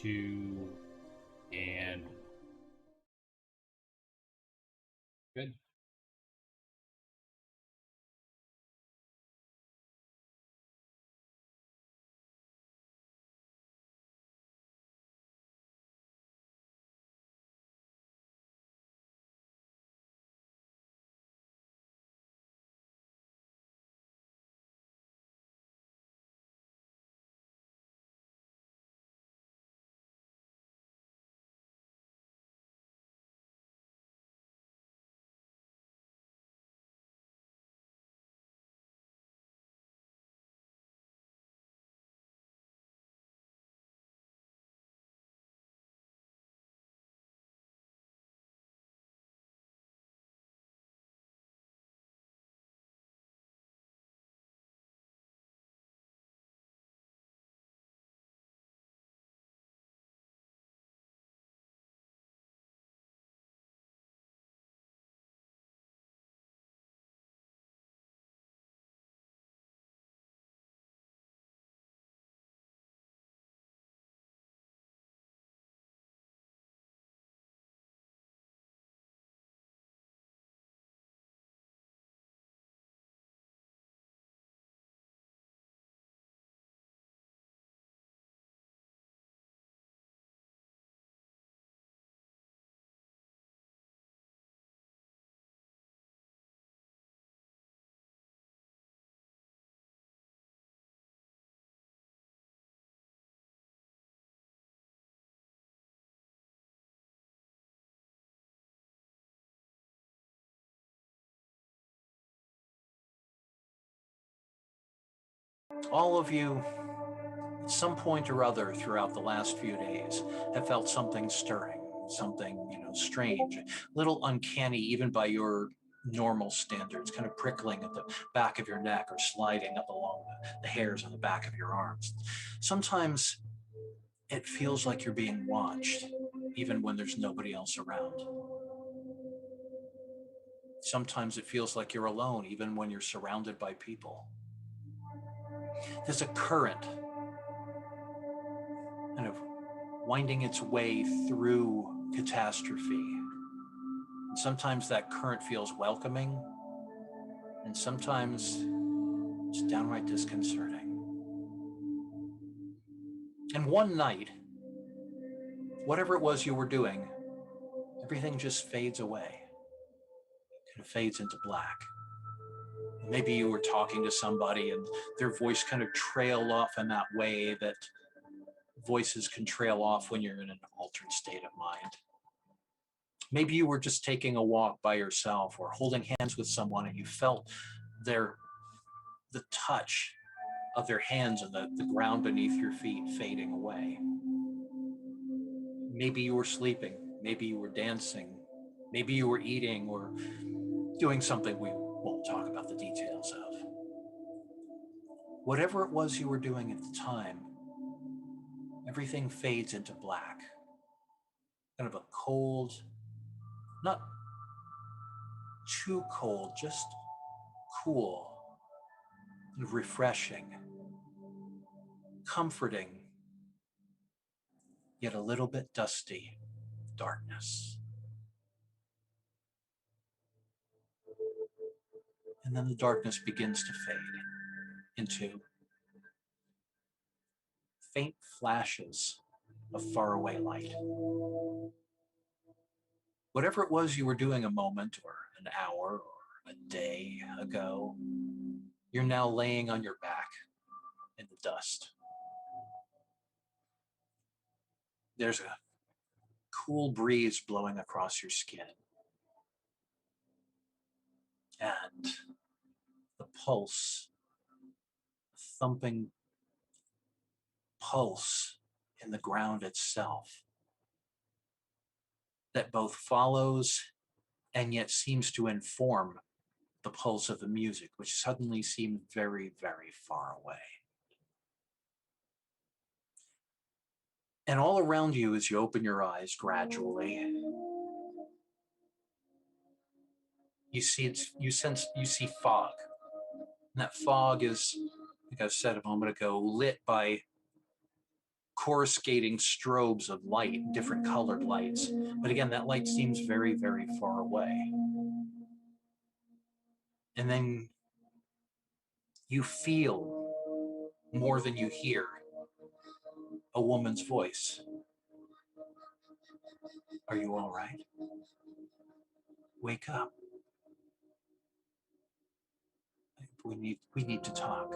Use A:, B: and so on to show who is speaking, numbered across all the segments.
A: 2, and good.
B: All of you, at some point or other throughout the last few days, have felt something stirring, something, strange, a little uncanny even by your normal standards, kind of prickling at the back of your neck or sliding up along the hairs on the back of your arms. Sometimes it feels like you're being watched, even when there's nobody else around. Sometimes it feels like you're alone, even when you're surrounded by people. There's a current kind of winding its way through catastrophe. And sometimes that current feels welcoming, and sometimes it's downright disconcerting. And one night, whatever it was you were doing, everything just fades away. It kind of fades into black. Maybe you were talking to somebody and their voice kind of trailed off in that way that voices can trail off when you're in an altered state of mind. Maybe you were just taking a walk by yourself or holding hands with someone and you felt the touch of their hands on the ground beneath your feet fading away. Maybe you were sleeping, maybe you were dancing, maybe you were eating or doing something we won't talk about the details of. Whatever it was you were doing at the time, everything fades into black. Kind of a cold, not too cold, just cool, and refreshing, comforting, yet a little bit dusty darkness. And then the darkness begins to fade into faint flashes of faraway light. Whatever it was you were doing a moment or an hour or a day ago, you're now laying on your back in the dust. There's a cool breeze blowing across your skin. And the pulse, the thumping pulse in the ground itself that both follows and yet seems to inform the pulse of the music, which suddenly seemed very, very far away. And all around you, as you open your eyes gradually, you see fog. And that fog is, like I said a moment ago, lit by coruscating strobes of light, different colored lights. But again, that light seems very, very far away. And then you feel more than you hear a woman's voice. Are you all right? Wake up. We need to talk.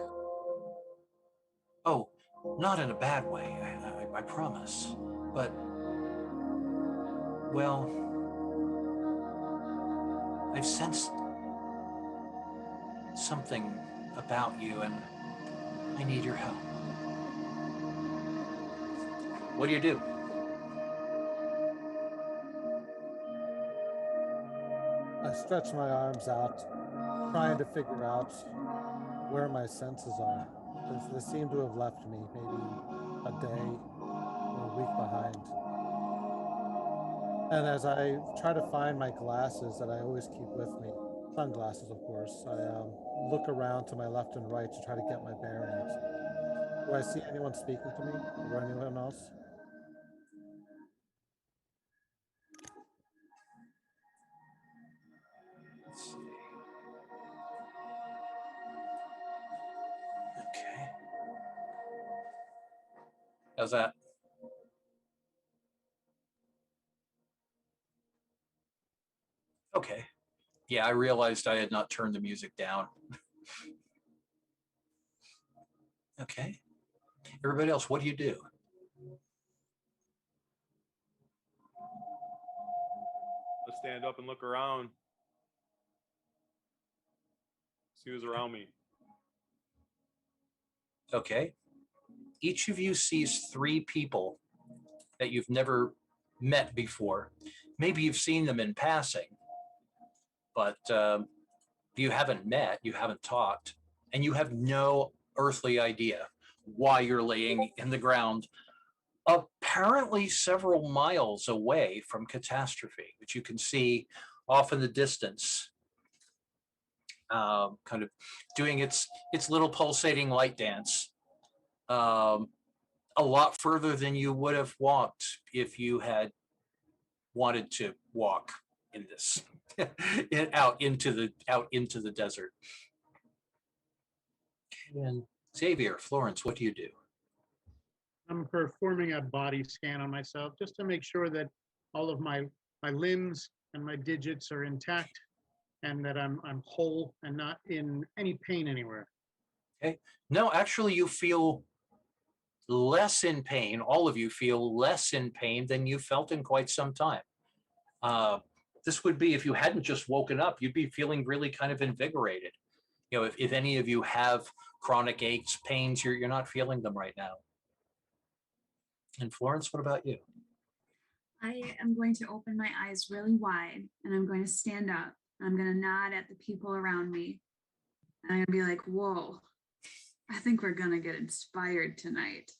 B: Oh, not in a bad way, I promise. But, well, I've sensed something about you and I need your help. What do you do?
C: I stretch my arms out, trying to figure out where my senses are. They seem to have left me maybe a day or a week behind. And as I try to find my glasses that I always keep with me, sunglasses, of course, I look around to my left and right to try to get my bearings. Do I see anyone speaking to me or anyone else?
B: Let's see. Okay. How's that? Okay. Yeah, I realized I had not turned the music down. Okay. Everybody else, what do you do?
D: I stand up and look around. See who's around me.
B: Okay. Each of you sees 3 people that you've never met before. Maybe you've seen them in passing, but you haven't met, you haven't talked, and you have no earthly idea why you're laying in the ground, apparently several miles away from catastrophe, which you can see off in the distance, kind of doing its little pulsating light dance, a lot further than you would have walked if you had wanted to walk in this out into the desert. And Xavier, Florence, what do you do?
E: I'm performing a body scan on myself just to make sure that all of my limbs and my digits are intact and that I'm whole and not in any pain anywhere.
B: Okay. No, actually, you feel less in pain. All of you feel less in pain than you felt in quite some time. This would be, if you hadn't just woken up, you'd be feeling really kind of invigorated. You know, if any of you have chronic aches, pains, you're not feeling them right now. And Florence, what about you?
F: I am going to open my eyes really wide and I'm going to stand up. I'm going to nod at the people around me. And I'm going to be like, whoa, I think we're going to get inspired tonight.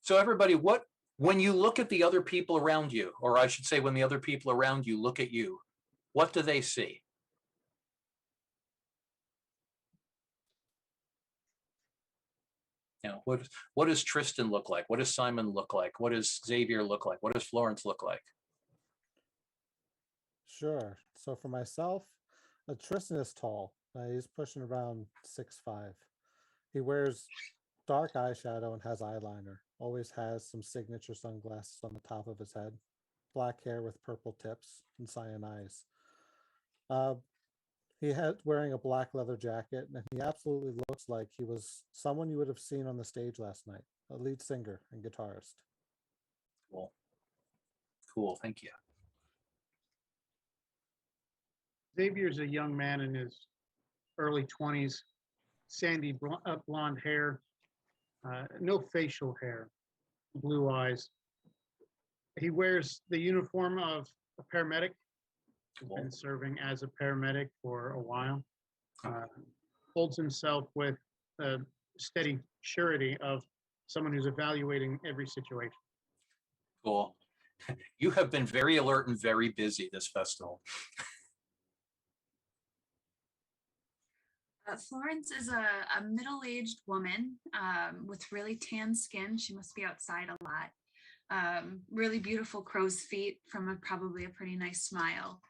B: So everybody, when you look at the other people around you, or I should say when the other people around you look at you, what do they see? You know, what does Tristan look like? What does Simon look like? What does Xavier look like? What does Florence look like?
C: Sure. So for myself, Tristan is tall. He's pushing around 6'5". He wears dark eyeshadow and has eyeliner. Always has some signature sunglasses on the top of his head. Black hair with purple tips and cyan eyes. He had wearing a black leather jacket, and he absolutely looks like he was someone you would have seen on the stage last night, a lead singer and guitarist.
B: Cool. Cool, thank you.
E: Xavier's a young man in his early 20s, sandy blonde hair, no facial hair, blue eyes. He wears the uniform of a paramedic. He's been serving as a paramedic for a while. Holds himself with a steady surety of someone who's evaluating every situation.
B: Cool. You have been very alert and very busy this festival.
F: Florence is a middle-aged woman with really tan skin. She must be outside a lot. Really beautiful crow's feet from probably a pretty nice smile.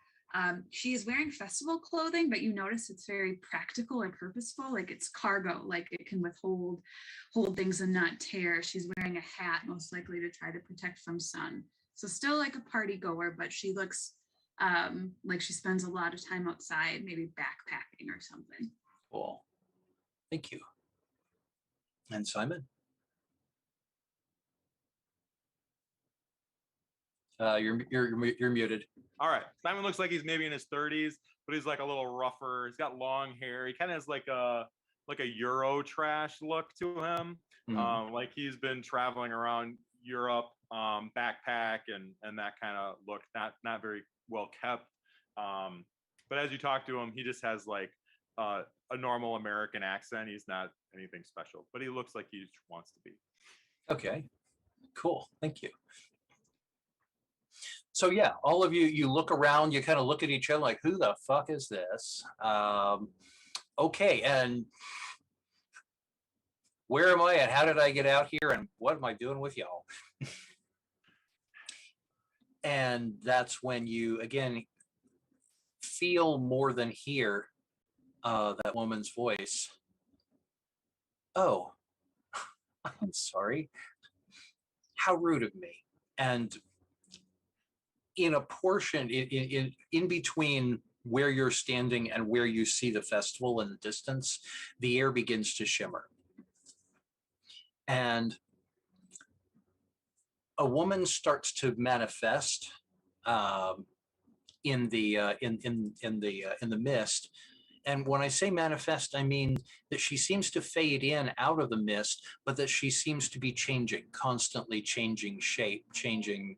F: She is wearing festival clothing, but you notice it's very practical or purposeful. Like it's cargo, like it can hold things and not tear. She's wearing a hat, most likely to try to protect from sun. So still like a party goer, but she looks like she spends a lot of time outside, maybe backpacking or something.
B: Cool. Thank you. And Simon? You're muted.
D: All right. Simon looks like he's maybe in his 30s, but he's like a little rougher. He's got long hair. He kind of has like a Euro trash look to him. Like he's been traveling around Europe, backpack and that kind of look. Not very well kept. But as you talk to him, he just has like a normal American accent. He's not anything special, but he looks like he wants to be.
B: Okay, cool. Thank you. So yeah, all of you look around, you kind of look at each other like, who the fuck is this? Okay, and where am I and how did I get out here and what am I doing with y'all? And that's when you, again, feel more than hear that woman's voice. Oh, I'm sorry. How rude of me. And in a portion, in between where you're standing and where you see the festival in the distance, the air begins to shimmer. And a woman starts to manifest in the mist. And when I say manifest, I mean that she seems to fade in out of the mist, but that she seems to be changing, constantly changing shape, changing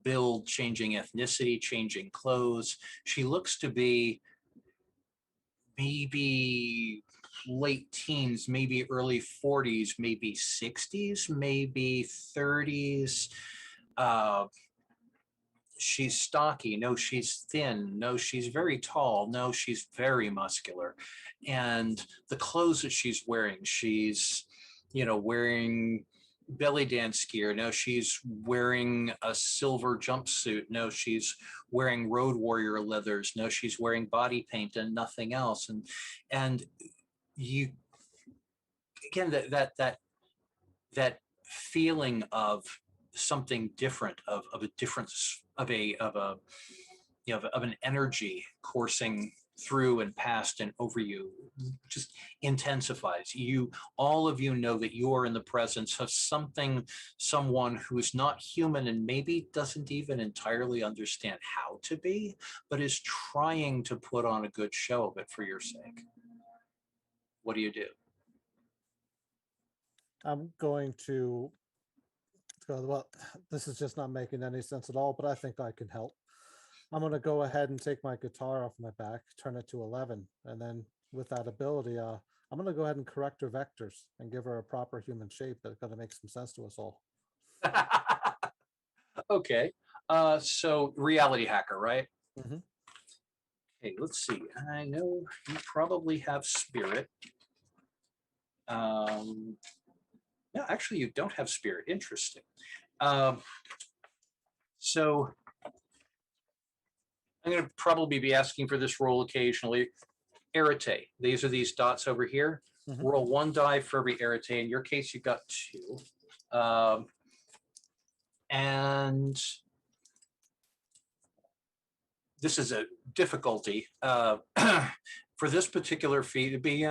B: build, changing ethnicity, changing clothes. She looks to be maybe late teens, maybe early 40s, maybe 60s, maybe 30s. She's stocky. No, she's thin. No, she's very tall. No, she's very muscular. And the clothes that she's wearing, she's, wearing belly dance gear. No, she's wearing a silver jumpsuit. No, she's wearing road warrior leathers. No, she's wearing body paint and nothing else. And you, again, that feeling of something different, of a difference, of an energy coursing through and past and over you just intensifies. All of you know that you are in the presence of someone who is not human and maybe doesn't even entirely understand how to be, but is trying to put on a good show of it for your sake. What do you do?
C: I'm going to go, well, this is just not making any sense at all, but I think I can help. I'm going to go ahead and take my guitar off my back, turn it to 11, and then with that ability, I'm going to go ahead and correct her vectors and give her a proper human shape that's going to make some sense to us all.
B: Okay, so reality hacker, right?
C: Mm-hmm.
B: Okay, let's see. I know you probably have spirit. No, actually, you don't have spirit. Interesting. So I'm going to probably be asking for this roll occasionally. Arete. These are these dots over here.
C: Mm-hmm.
B: Roll one die for every arete. In your case, you've got 2. And this is a difficulty. For this particular feat, it'd be,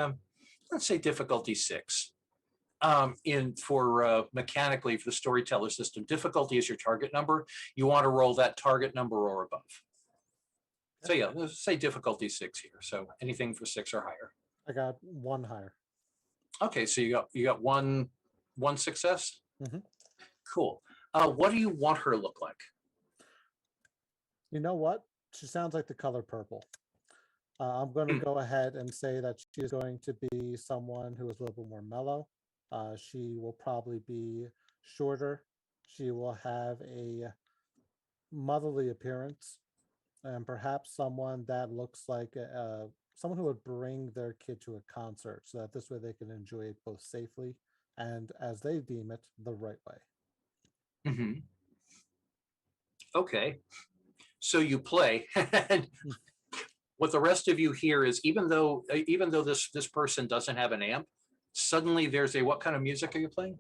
B: let's say, difficulty 6. Mechanically, for the storyteller system, difficulty is your target number. You want to roll that target number or above. So yeah, let's say difficulty 6 here. So anything for 6 or higher.
C: I got 1 higher.
B: Okay, so you got one success.
C: Mm-hmm.
B: Cool. What do you want her to look like?
C: You know what? She sounds like the color purple. I'm going to go ahead and say that she is going to be someone who is a little bit more mellow. She will probably be shorter. She will have a motherly appearance, and perhaps someone that looks like someone who would bring their kid to a concert so that this way they can enjoy it both safely and, as they deem it, the right way.
B: Mm-hmm. Okay. So you play, and what the rest of you hear is even though this person doesn't have an amp, suddenly there's a, what kind of music are you playing?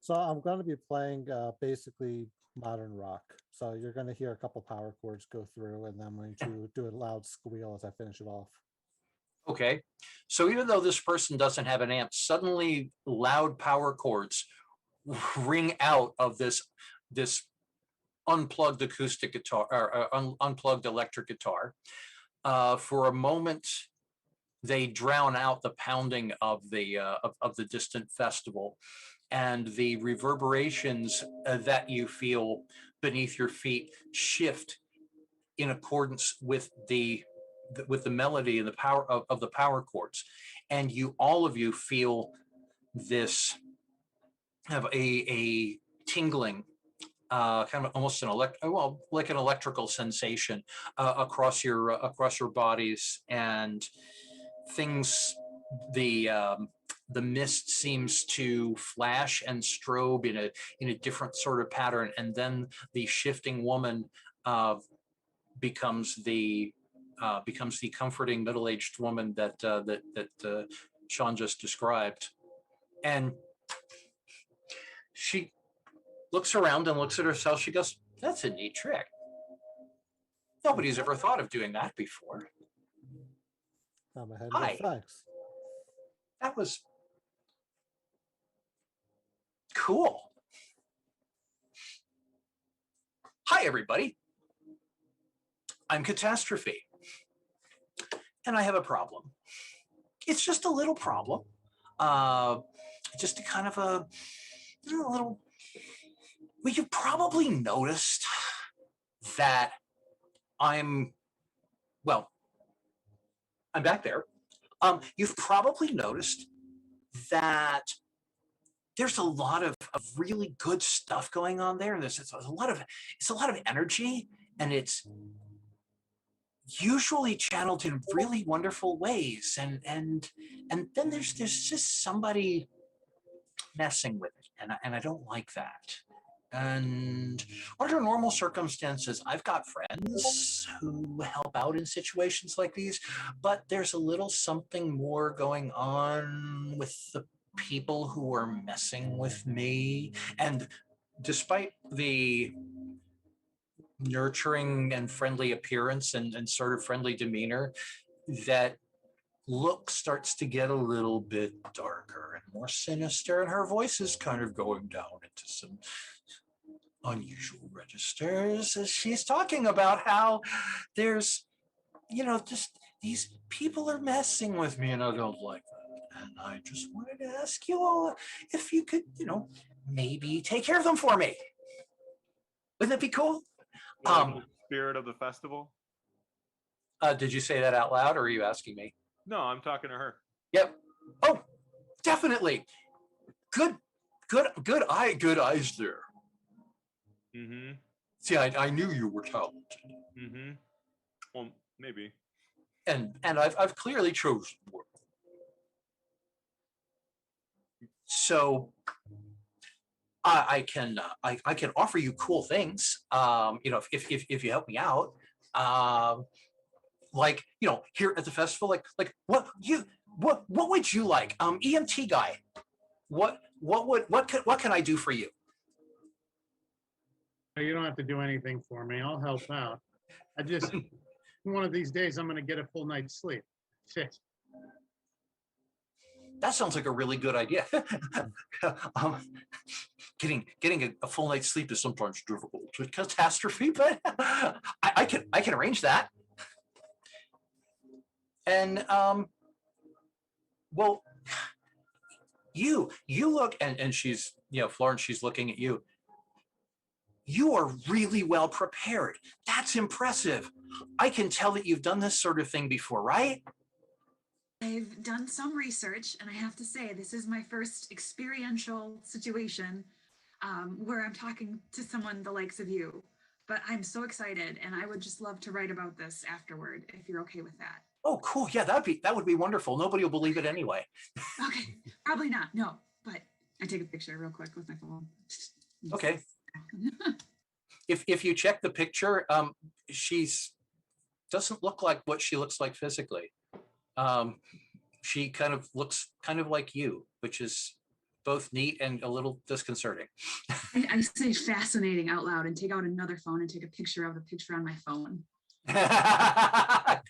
C: So I'm going to be playing basically modern rock. So you're going to hear a couple power chords go through, and then I'm going to do a loud squeal as I finish it off.
B: Okay. So even though this person doesn't have an amp, suddenly loud power chords ring out of this unplugged acoustic guitar or unplugged electric guitar. For a moment, they drown out the pounding of the distant festival, and the reverberations that you feel beneath your feet shift in accordance with the melody and the power of the power chords, and all of you feel this have a tingling, kind of almost an like an electrical sensation across your bodies, and things, the mist seems to flash and strobe in a different sort of pattern, and then the shifting woman becomes the comforting middle-aged woman that Sean just described. And she looks around and looks at herself. She goes, "That's a neat trick. Nobody's ever thought of doing that before."
C: I'm ahead.
B: Hi.
C: Thanks.
B: That was cool. Hi, everybody. I'm Catastrophe, and I have a problem. It's just a little problem. Just a kind of a little. Well, you've probably noticed that I'm back there. You've probably noticed that there's a lot of really good stuff going on there. And it's a lot of energy, and it's usually channeled in really wonderful ways. And then there's just somebody messing with it, and I don't like that. And under normal circumstances, I've got friends who help out in situations like these, but there's a little something more going on with the people who are messing with me. And despite the nurturing and friendly appearance and sort of friendly demeanor, that look starts to get a little bit darker and more sinister, and her voice is kind of going down into some unusual registers as she's talking about how there's, just these people are messing with me, and I don't like that. And I just wanted to ask you all if you could, maybe take care of them for me. Wouldn't that be cool?
D: The spirit of the festival.
B: Did you say that out loud, or are you asking me?
D: No, I'm talking to her.
B: Yep. Oh, definitely. Good eyes there.
D: Mm-hmm.
B: See, I knew you were talented.
D: Mm-hmm. Well, maybe.
B: And I've clearly chosen one. So I can offer you cool things. If you help me out. Like, here at the festival, like what would you like? EMT guy. What can I do for you?
E: You don't have to do anything for me. I'll help out. I just, one of these days, I'm going to get a full night's sleep. Shit.
B: That sounds like a really good idea. Getting a full night's sleep is sometimes difficult with Catastrophe, but I can arrange that. And well, you look, and she's, Florence, she's looking at you. You are really well prepared. That's impressive. I can tell that you've done this sort of thing before, right?
F: I've done some research, and I have to say, this is my first experiential situation where I'm talking to someone the likes of you. but I'm so excited, and I would just love to write about this afterward if you're okay with that.
B: Oh, cool. Yeah, that would be wonderful. Nobody will believe it anyway.
F: Okay, probably not. No, but I take a picture real quick with my phone.
B: Okay. If you check the picture, she's doesn't look like what she looks like physically. She kind of looks kind of like you, which is both neat and a little disconcerting.
F: I say fascinating out loud and take out another phone and take a picture of the picture on my phone.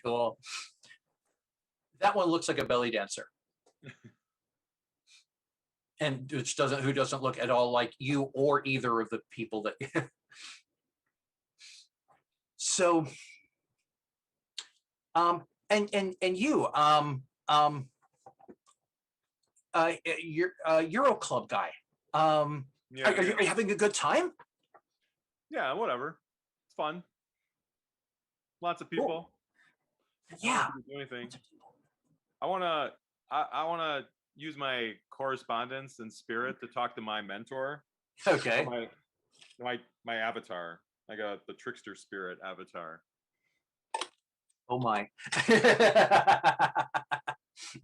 B: Cool. That one looks like a belly dancer. And who doesn't look at all like you or either of the people that so and you you're Euro Club guy.
D: Yeah,
B: are you having a good time?
D: yeah, whatever. It's fun. Lots of people.
B: Cool. Yeah.
D: Do anything. I wanna use my correspondence and spirit to talk to my mentor.
B: Okay.
D: My avatar. I got the trickster spirit avatar.
B: Oh my.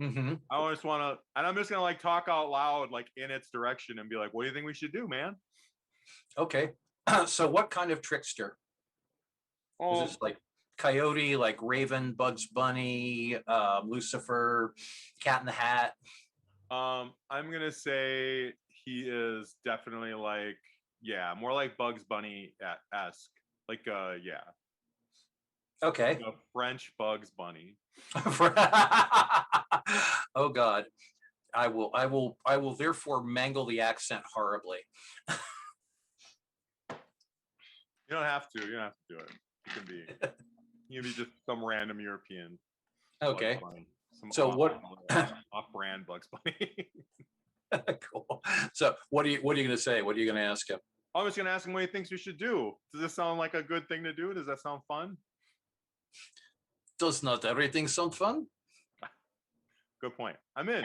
D: Mm-hmm. I just want to, and I'm just gonna like talk out loud, like in its direction, and be like, "What do you think we should do, man?"
B: Okay. So, what kind of trickster? Is this like Coyote, like Raven, Bugs Bunny, Lucifer, Cat in the Hat?
D: I'm gonna say he is definitely like, yeah, more like Bugs Bunny esque, like yeah.
B: Okay.
D: Like a French Bugs Bunny.
B: Oh God, I will therefore mangle the accent horribly.
D: You don't have to. You don't have to do it. You can be just some random European.
B: Okay.
D: So off-brand Bugs Bunny.
B: Cool. So what are you going to say? What are you going to ask him?
D: I was going to ask him what he thinks we should do. Does this sound like a good thing to do? Does that sound fun?
B: Does not everything sound fun?
D: Good point. I'm in.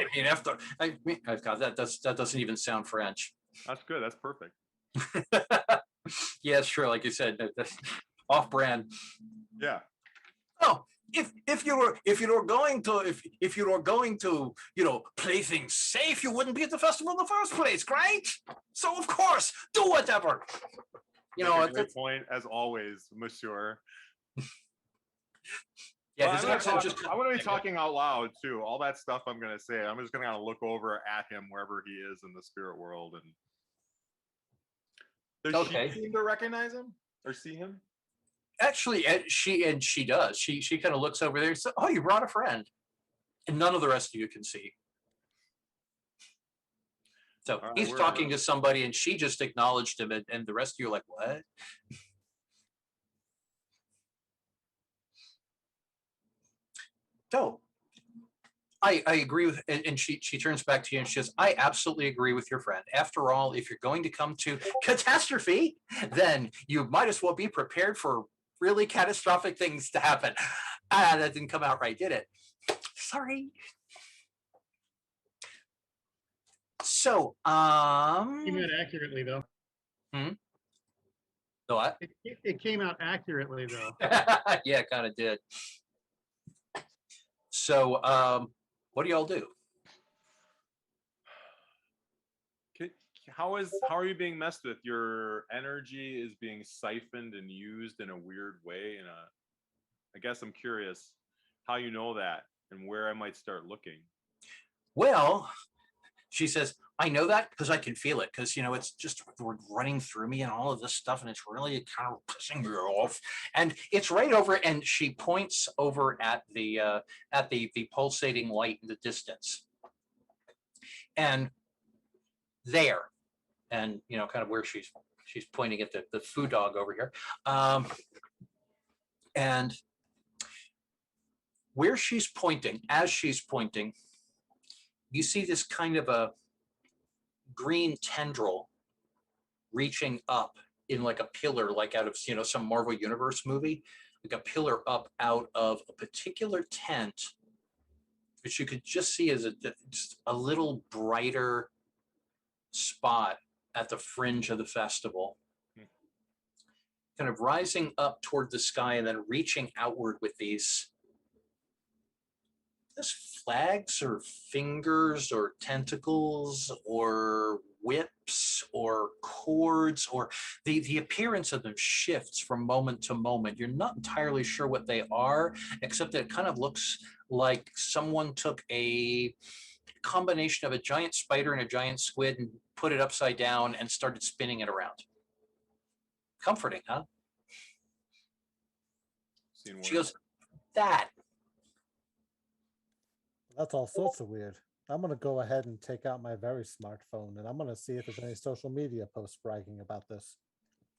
B: God, that doesn't even sound French.
D: That's good. That's perfect.
B: Yeah, sure. Like you said, off-brand.
D: Yeah.
B: Oh, if you were going to play things safe, you wouldn't be at the festival in the first place, right? So of course, do whatever.
D: A great point as always, Monsieur. Yeah, I'm going to be talking out loud too. All that stuff I'm going to say, I'm just going to kind of look over at him wherever he is in the spirit world. And does she seem to recognize him or see him?
B: Actually, she does. She kind of looks over there and says, "Oh, you brought a friend," and none of the rest of you can see. So he's talking to somebody, and she just acknowledged him, and the rest of you are like, "What?" So I agree with, and she turns back to you and she says, "I absolutely agree with your friend. After all, if you're going to come to catastrophe, then you might as well be prepared for really catastrophic things to happen." That didn't come out right, did it? Sorry. So,
E: came out accurately though.
B: The what?
E: It came out accurately though.
B: Yeah, it kind of did. So, what do y'all do?
D: How are you being messed with? Your energy is being siphoned and used in a weird way. I guess I'm curious how you know that and where I might start looking.
B: Well, she says, "I know that because I can feel it, because it's just running through me and all of this stuff, and it's really kind of pissing me off. And it's right over." And she points over at the pulsating light in the distance, and there, and kind of where she's pointing at the food dog over here, and where she's pointing, as she's pointing, you see this kind of a green tendril reaching up in like a pillar, like out of some Marvel Universe movie, like a pillar up out of a particular tent, which you could just see as just a little brighter spot at the fringe of the festival. kind of rising up toward the sky and then reaching outward with these flags or fingers or tentacles or whips or cords, or the appearance of them shifts from moment to moment. You're not entirely sure what they are, except that it kind of looks like someone took a combination of a giant spider and a giant squid and put it upside down and started spinning it around. Comforting, huh? She goes, that.
C: That's all sorts of weird. I'm going to go ahead and take out my very smartphone, and I'm going to see if there's any social media posts bragging about this.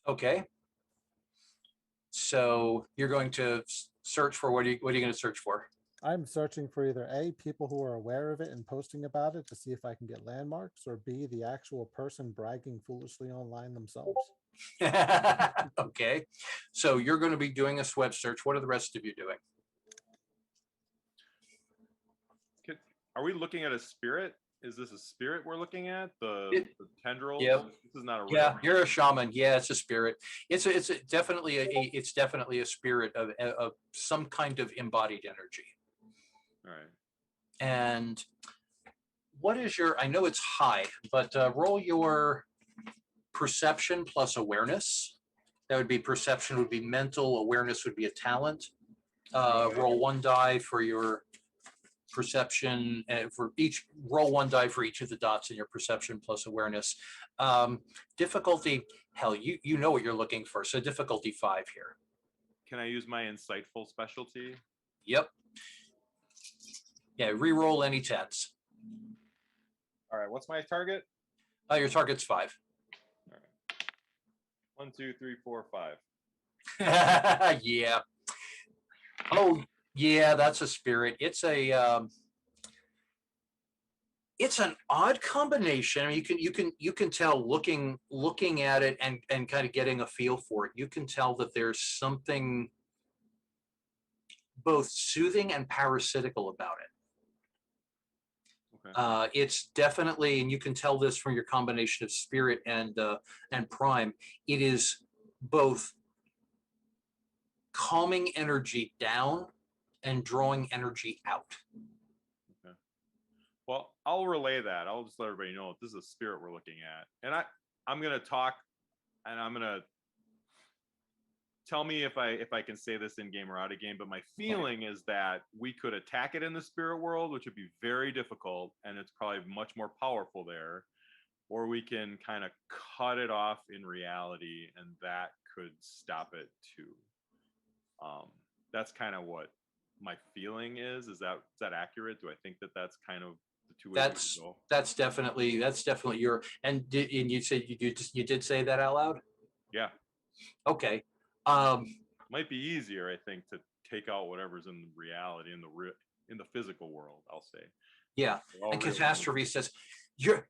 B: Okay. So you're going to search for, what are you going to search for?
C: I'm searching for either A, people who are aware of it and posting about it to see if I can get landmarks, or B, the actual person bragging foolishly online themselves.
B: Okay. So you're going to be doing a web search. What are the rest of you doing?
D: Are we looking at a spirit? Is this a spirit we're looking at? The tendrils?
B: Yep.
D: This is not a real.
B: Yeah, you're a shaman. Yeah, it's a spirit. It's definitely a spirit of some kind of embodied energy.
D: All right.
B: And what is your, I know it's high, but roll your perception plus awareness. That would be perception would be mental, awareness would be a talent. Roll one die for your perception, roll one die for each of the dots in your perception plus awareness. Difficulty, hell, you know what you're looking for, so difficulty 5 here.
D: Can I use my insightful specialty?
B: Yep. Yeah, re-roll any 10s.
D: All right, what's my target?
B: Your target's 5.
D: All right. 1, 2, 3, 4, 5.
B: Yeah. Oh, yeah, that's a spirit. It's an odd combination. I mean, you can tell looking at it and kind of getting a feel for it. You can tell that there's something both soothing and parasitical about it.
D: Okay.
B: It's definitely, and you can tell this from your combination of spirit and prime. It is both calming energy down and drawing energy out.
D: Okay. Well, I'll relay that. I'll just let everybody know this is a spirit we're looking at, and I'm gonna talk, and I'm gonna tell me if I can say this in game or out of game. But my feeling is that we could attack it in the spirit world, which would be very difficult, and it's probably much more powerful there, or we can kind of cut it off in reality, and that could stop it too. That's kind of what my feeling is. Is that accurate? Do I think that that's kind of the two ways we can go?
B: That's definitely your, and you said you did say that out loud?
D: Yeah.
B: Okay.
D: Might be easier, I think, to take out whatever's in reality, in the physical world, I'll say.
B: Yeah. And Catastrophe says, you're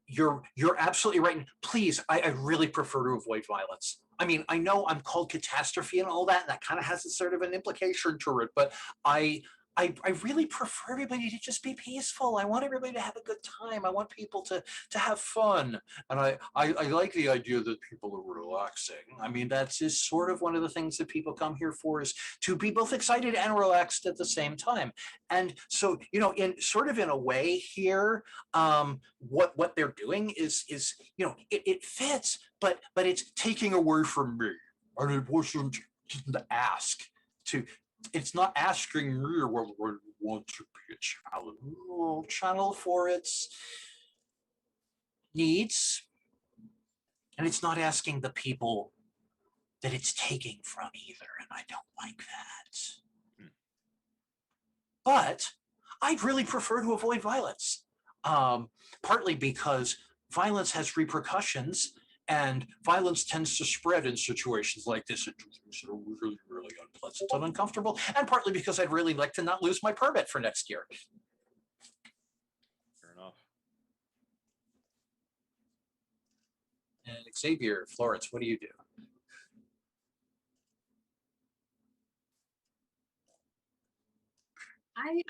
B: absolutely right. And please, I really prefer to avoid violence. I mean, I know I'm called Catastrophe and all that, and that kind of has a sort of an implication to it, but I really prefer everybody to just be peaceful. I want everybody to have a good time. I want people to have fun. And I like the idea that people are relaxing. I mean, that's just sort of one of the things that people come here for, is to be both excited and relaxed at the same time. And so, in a way here, what they're doing is it fits, but it's taking away from me. And it wasn't to ask to. It's not asking me whether I want to be a channel for its needs. And it's not asking the people that it's taking from either. And I don't like that. But I'd really prefer to avoid violence. Partly because violence has repercussions, and violence tends to spread in situations like this. It's really, really unpleasant and uncomfortable. And partly because I'd really like to not lose my permit for next year.
D: Fair enough.
B: And Xavier, Florence, what do you do?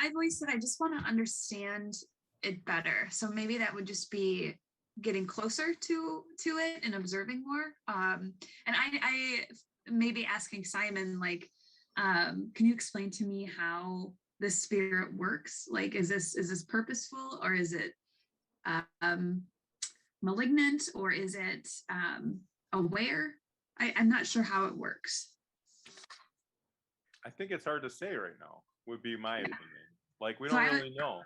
F: I've always said I just want to understand it better. So maybe that would just be getting closer to it and observing more. And I maybe asking Simon, like, can you explain to me how the spirit works? Like, is this purposeful, or is it malignant, or is it aware? I'm not sure how it works.
D: I think it's hard to say right now, would be my opinion. Like, we
F: So
D: don't really know.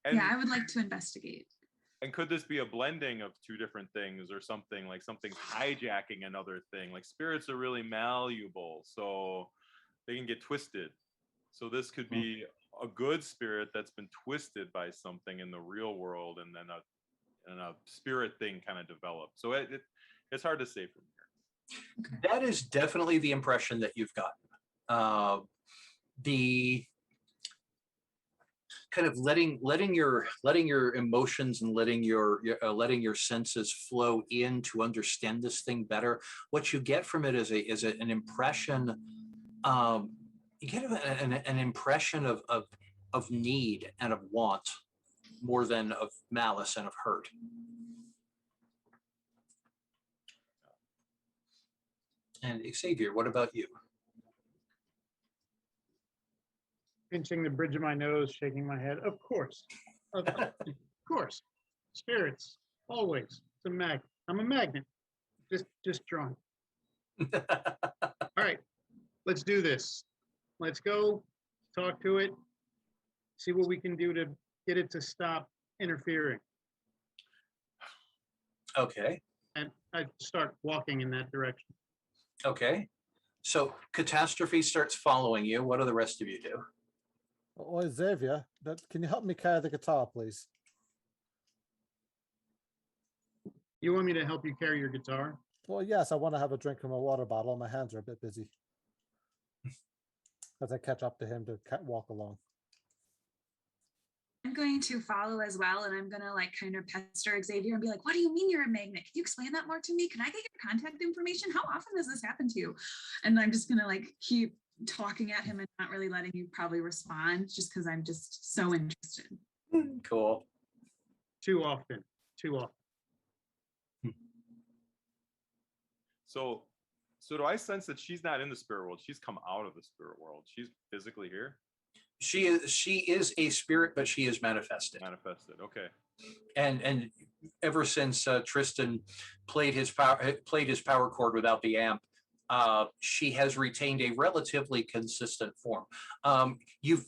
D: And,
F: yeah, I would like to investigate.
D: And could this be a blending of two different things, or something like something's hijacking another thing? Like, spirits are really malleable, so they can get twisted. So this could be a good spirit that's been twisted by something in the real world, and then a spirit thing kind of developed. So it's hard to say from here.
B: That is definitely the impression that you've gotten. The kind of letting your emotions and letting your senses flow in to understand this thing better. What you get from it is an impression. You get an impression of need and of want more than of malice and of hurt. And Xavier, what about you?
E: Pinching the bridge of my nose, shaking my head. Of course. Of course. Spirits, always. I'm a magnet. Just drawn. All right. Let's do this. Let's go talk to it. See what we can do to get it to stop interfering.
B: Okay.
E: And I start walking in that direction.
B: Okay. So catastrophe starts following you. What do the rest of you do?
C: Oh, Xavier, can you help me carry the guitar, please?
E: You want me to help you carry your guitar?
C: Well, yes, I want to have a drink from a water bottle. My hands are a bit busy. As I catch up to him to walk along.
F: I'm going to follow as well, and I'm going to like kind of pester Xavier and be like, what do you mean you're a magnet? Can you explain that more to me? Can I get your contact information? How often does this happen to you? And I'm just going to like keep talking at him and not really letting you probably respond, just because I'm just so interested.
B: Cool.
E: Too often.
D: So do I sense that she's not in the spirit world? She's come out of the spirit world. She's physically here?
B: She is a spirit, but she is manifested.
D: Okay.
B: And ever since Tristan played his power chord without the amp, she has retained a relatively consistent form. You've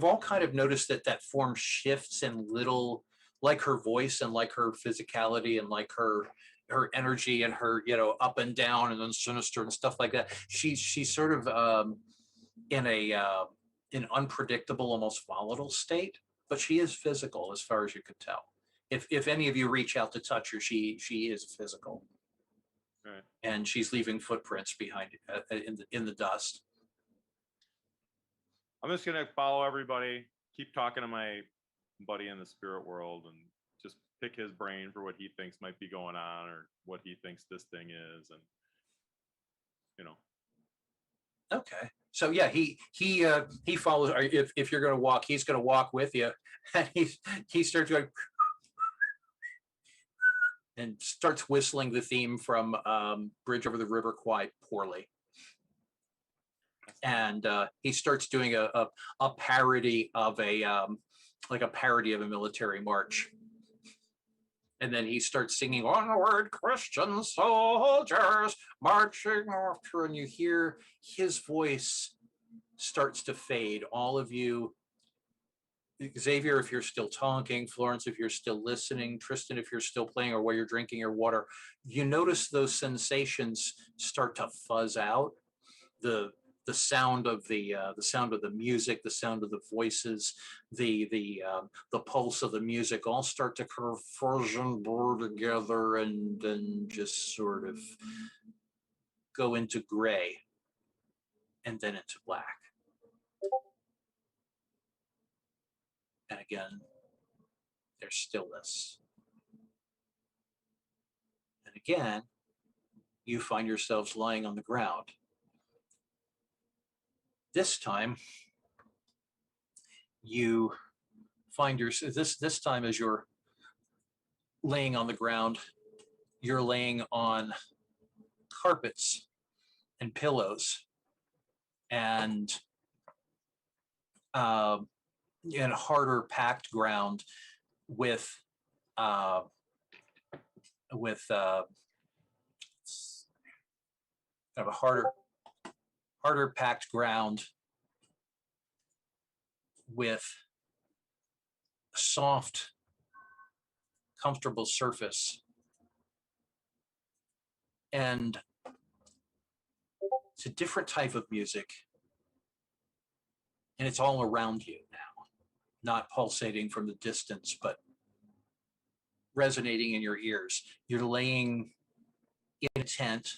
B: all kind of noticed that form shifts in little, like her voice and like her physicality and like her energy and her, up and down and then sinister and stuff like that. She's sort of in an unpredictable, almost volatile state, but she is physical as far as you can tell. If any of you reach out to touch her, she is physical.
D: Right.
B: And she's leaving footprints behind in the dust.
D: I'm just gonna follow everybody, keep talking to my buddy in the spirit world, and just pick his brain for what he thinks might be going on, or what he thinks this thing is, and
B: Okay. So yeah, he follows. If you're going to walk, he's going to walk with you, and he starts going and starts whistling the theme from Bridge Over the River quite poorly. And he starts doing a parody of a military march. And then he starts singing "Onward, Christian soldiers, marching after," and you hear his voice starts to fade. All of you, Xavier, if you're still talking, Florence, if you're still listening, Tristan, if you're still playing, or while you're drinking your water, you notice those sensations start to fuzz out. The sound of the music, the sound of the voices, the pulse of the music all start to kind of fuzz and blur together, and then just sort of go into gray and then into black. And again, there's stillness. And again, you find yourselves lying on the ground. This time, you find this time as you're laying on the ground, you're laying on carpets and pillows and harder packed ground with kind of a harder packed ground with a soft, comfortable surface. And it's a different type of music, and it's all around you now, not pulsating from the distance, but resonating in your ears. You're laying in a tent.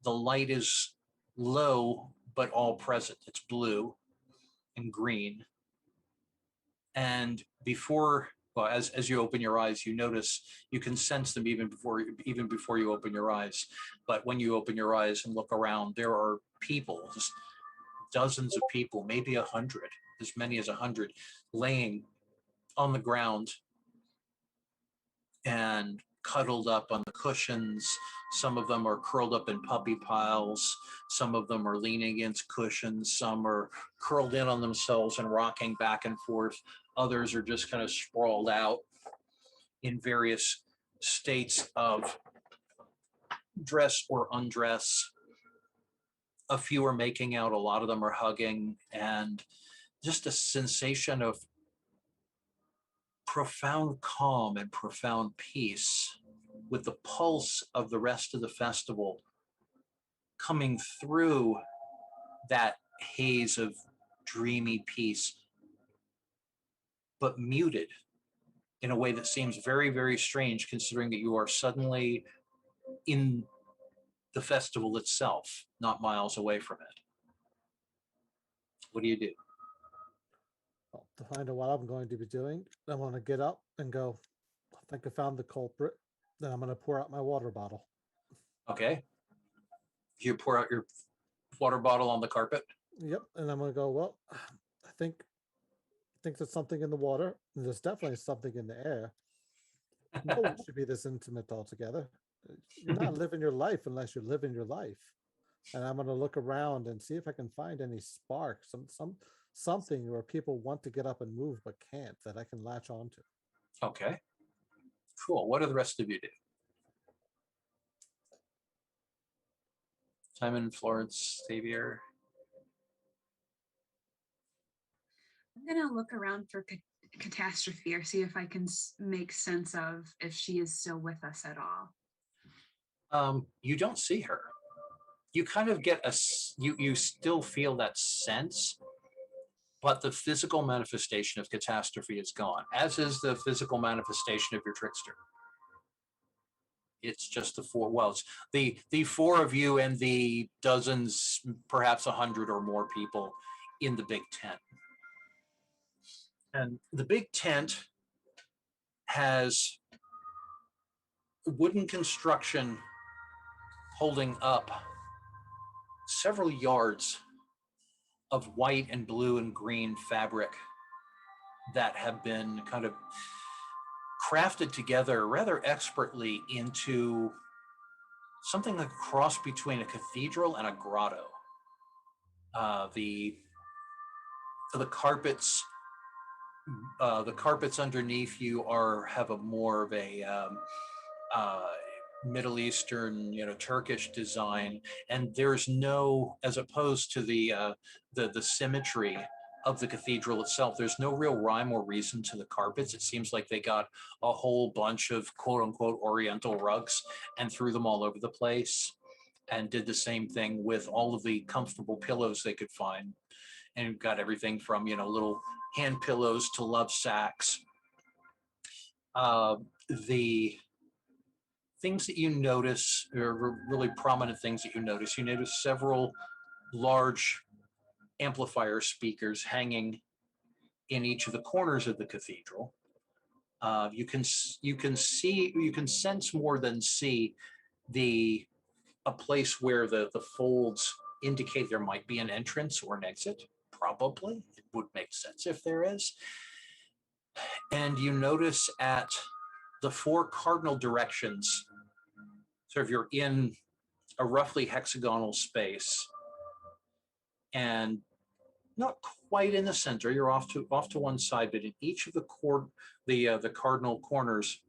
B: The light is low, but all present. It's blue and green. And as you open your eyes, you notice, you can sense them even before you open your eyes. But when you open your eyes and look around, there are people, just dozens of people, maybe 100, as many as 100, laying on the ground and cuddled up on the cushions. Some of them are curled up in puppy piles. Some of them are leaning against cushions. Some are curled in on themselves and rocking back and forth. Others are just kind of sprawled out in various states of dress or undress. A few are making out, a lot of them are hugging, and just a sensation of profound calm and profound peace, with the pulse of the rest of the festival coming through that haze of dreamy peace, but muted in a way that seems very, very strange, considering that you are suddenly in the festival itself, not miles away from it. What do you do?
C: Well, to find out what I'm going to be doing, I'm going to get up and go, I think I found the culprit. Then I'm going to pour out my water bottle.
B: Okay. You pour out your water bottle on the carpet?
C: Yep. And I'm going to go, well, I think there's something in the water. And there's definitely something in the air. No one should be this intimate altogether. You're not living your life unless you're living your life. And I'm going to look around and see if I can find any spark, something where people want to get up and move but can't, that I can latch onto.
B: Okay. Cool. What do the rest of you do? Simon, Florence, Xavier.
F: I'm gonna look around for catastrophe, or see if I can make sense of if she is still with us at all.
B: You don't see her. You kind of get you still feel that sense, but the physical manifestation of catastrophe is gone, as is the physical manifestation of your trickster. It's just the four. Well, it's the four of you and the dozens, perhaps 100 or more people in the big tent. And the big tent has wooden construction holding up several yards of white and blue and green fabric that have been kind of crafted together rather expertly into something like a cross between a cathedral and a grotto. The carpets underneath you have a more of a Middle Eastern, Turkish design, and there's no, as opposed to the symmetry of the cathedral itself, there's no real rhyme or reason to the carpets. It seems like they got a whole bunch of quote unquote Oriental rugs and threw them all over the place, and did the same thing with all of the comfortable pillows they could find, and got everything from little hand pillows to love sacks. The things that you notice are really prominent things that you notice. You notice several large amplifier speakers hanging in each of the corners of the cathedral. You can sense more than see a place where the folds indicate there might be an entrance or an exit. Probably, it would make sense if there is. And you notice at the four cardinal directions, so if you're in a roughly hexagonal space, and not quite in the center. You're off to one side, but in each of the cardinal corners,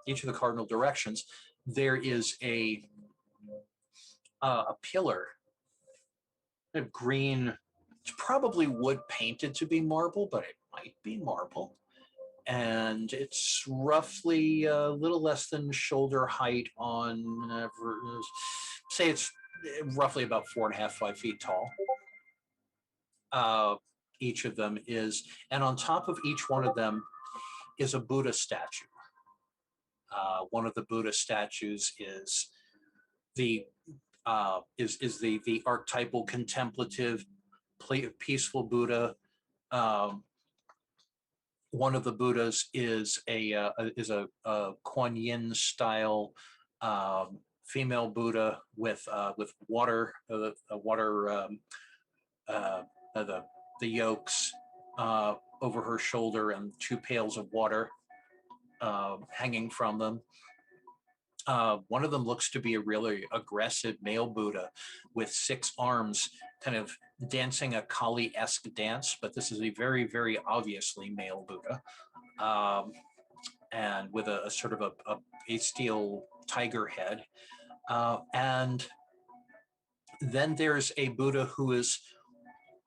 B: each of the cardinal directions, there is a pillar of green. It's probably wood painted to be marble, but it might be marble. And it's roughly a little less than shoulder height on, say it's roughly about 4.5, 5 feet tall. Each of them is, and on top of each one of them is a Buddha statue. One of the Buddha statues is the archetypal contemplative, peaceful Buddha. One of the Buddhas is a Kuan Yin style female Buddha with water, the yolks over her shoulder and 2 pails of water hanging from them. One of them looks to be a really aggressive male Buddha with 6 arms, kind of dancing a Kali-esque dance, but this is a very, very obviously male Buddha, and with a sort of a steel tiger head. And then there's a Buddha who is,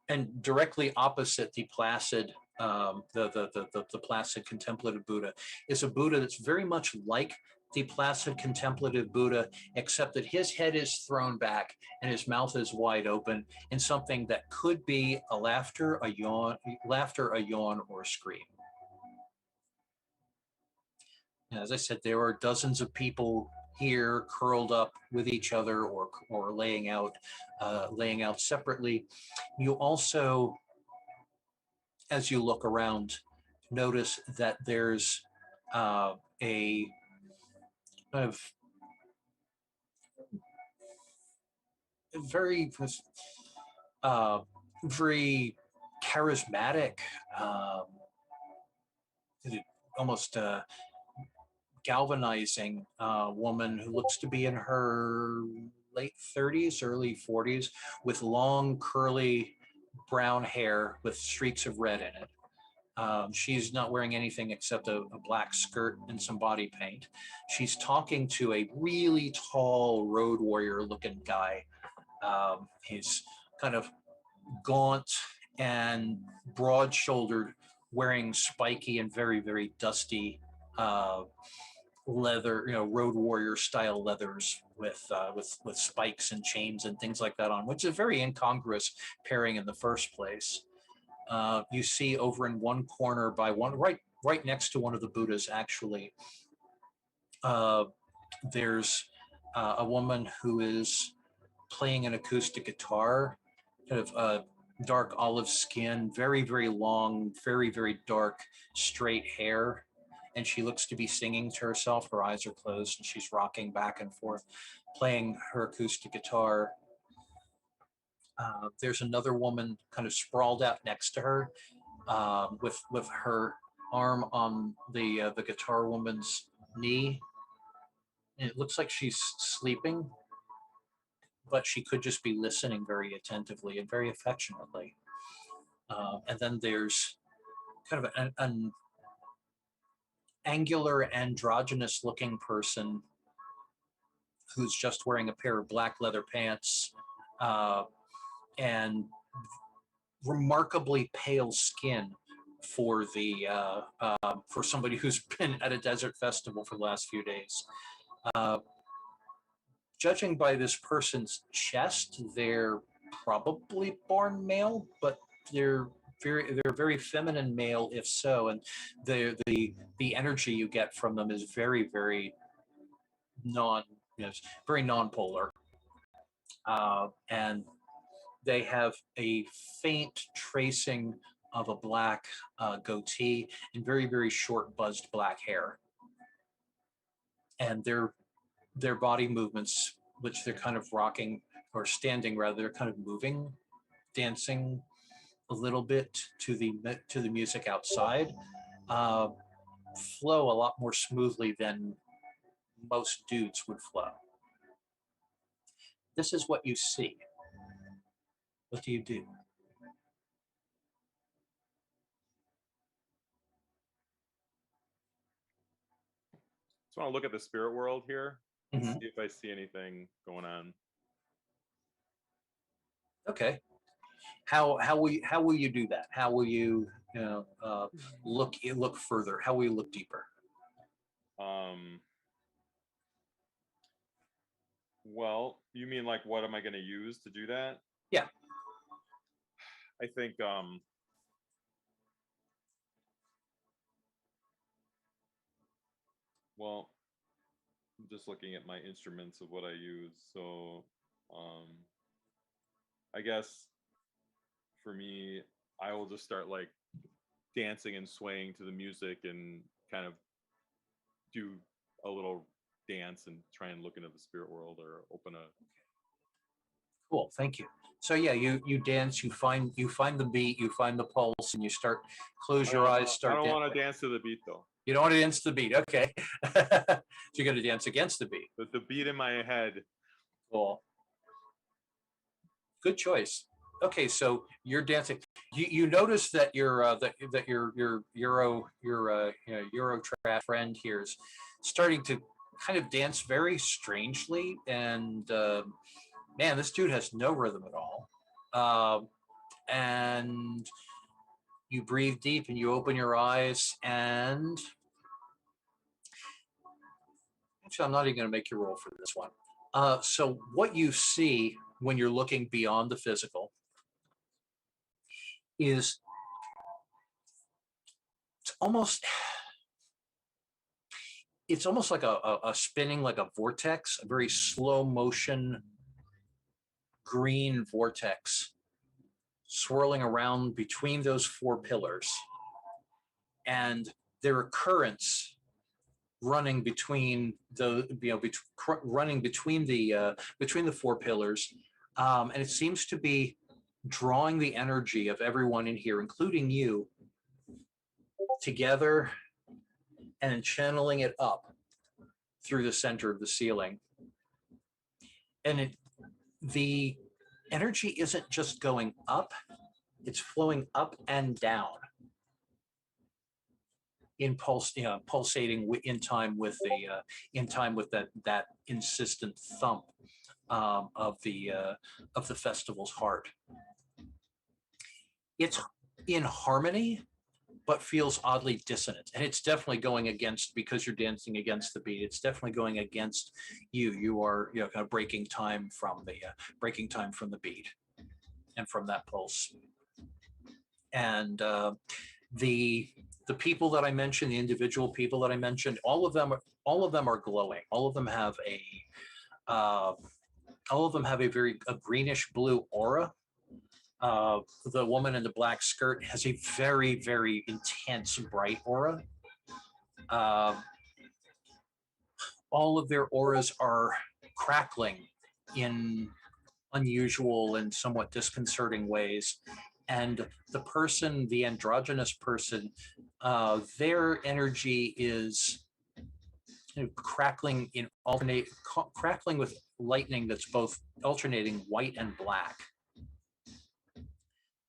B: and directly opposite the placid, the placid contemplative Buddha, is a Buddha that's very much like the placid contemplative Buddha, except that his head is thrown back and his mouth is wide open in something that could be a laughter, a yawn, or a scream. And as I said, there are dozens of people here curled up with each other or laying out separately. You also, as you look around, notice that there's a kind of very charismatic, almost galvanizing woman who looks to be in her late 30s, early 40s, with long curly brown hair with streaks of red in it. She's not wearing anything except a black skirt and some body paint. She's talking to a really tall road warrior looking guy. He's kind of gaunt and broad shouldered, wearing spiky and very, very dusty leather, road warrior style leathers with spikes and chains and things like that on, which is a very incongruous pairing in the first place. You see over in one corner by one, right next to one of the Buddhas, actually, there's a woman who is playing an acoustic guitar, kind of dark olive skin, very, very long, very, very dark, straight hair. And she looks to be singing to herself. Her eyes are closed and she's rocking back and forth, playing her acoustic guitar. There's another woman kind of sprawled out next to her, with her arm on the guitar woman's knee. And it looks like she's sleeping, but she could just be listening very attentively and very affectionately. And then there's kind of an angular, androgynous looking person who's just wearing a pair of black leather pants and remarkably pale skin for somebody who's been at a desert festival for the last few days. Judging by this person's chest, they're probably born male, but they're very feminine male if so, and the energy you get from them is very, very very non-polar, and they have a faint tracing of a black goatee and very, very short buzzed black hair, and their body movements, which they're kind of rocking or standing rather, they're kind of moving, dancing a little bit to the music outside, flow a lot more smoothly than most dudes would flow. This is what you see. What do you do?
D: Just want to look at the spirit world here,
B: Mhm.
D: see if I see anything going on.
B: Okay. How will you do that? How will you look further? How will you look deeper?
D: Well, you mean like what am I going to use to do that?
B: Yeah.
D: I think well, I'm just looking at my instruments of what I use. So I guess for me, I will just start like dancing and swaying to the music and kind of do a little dance and try and look into the spirit world or open a.
B: Cool, thank you. So yeah, you dance, you find the beat, you find the pulse, and you start close your eyes.
D: I don't want to dance to the beat though.
B: You don't want to dance to the beat, okay? So you're going to dance against the beat.
D: The beat in my head.
B: Cool. Good choice. Okay, so you're dancing. You notice that your Euro trash friend here is starting to kind of dance very strangely, and man, this dude has no rhythm at all. And you breathe deep and you open your eyes, and actually, I'm not even going to make you roll for this one. So what you see when you're looking beyond the physical is it's almost like a spinning, like a vortex, a very slow motion green vortex swirling around between those four pillars, and there are currents running between the running between the four pillars, and it seems to be drawing the energy of everyone in here, including you, together and channeling it up through the center of the ceiling. And the energy isn't just going up, it's flowing up and down pulsating in time with that insistent thump of the festival's heart. It's in harmony, but feels oddly dissonant, and it's definitely going against, because you're dancing against the beat. It's definitely going against you. You are kind of breaking time from the beat and from that pulse. And the people that I mentioned, the individual people that I mentioned, all of them are glowing. All of them have a very greenish blue aura. The woman in the black skirt has a very, very intense bright aura. All of their auras are crackling in unusual and somewhat disconcerting ways. And the androgynous person, their energy is crackling with lightning that's both alternating white and black.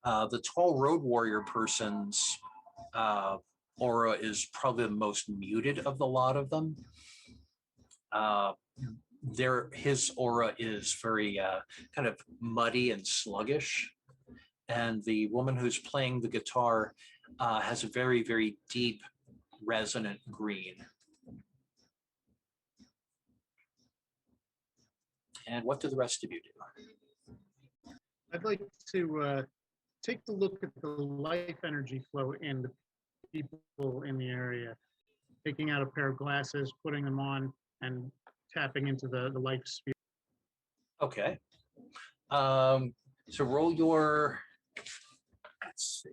B: The tall road warrior person's aura is probably the most muted of the lot of them. His aura is very kind of muddy and sluggish. And the woman who's playing the guitar has a very, very deep, resonant green. And what do the rest of you do?
E: I'd like to take a look at the life energy flow in the people in the area, taking out a pair of glasses, putting them on, and tapping into the life sphere.
B: Okay. So roll your, let's see.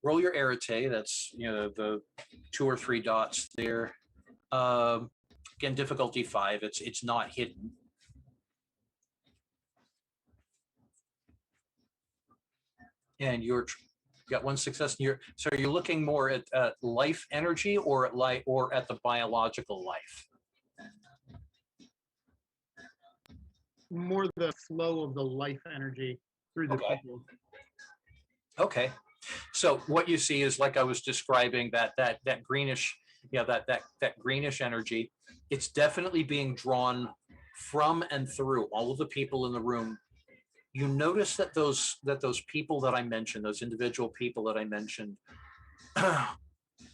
B: Roll your arete. That's the 2 or 3 dots there. Again, difficulty 5. It's not hidden. And you got 1 success. So you're looking more at life energy or at the biological life.
E: more the flow of the life energy through the
B: Okay.
E: people.
B: Okay. So what you see is, like I was describing, that greenish, that greenish energy. It's definitely being drawn from and through all of the people in the room. You notice that those people that I mentioned, those individual people that I mentioned,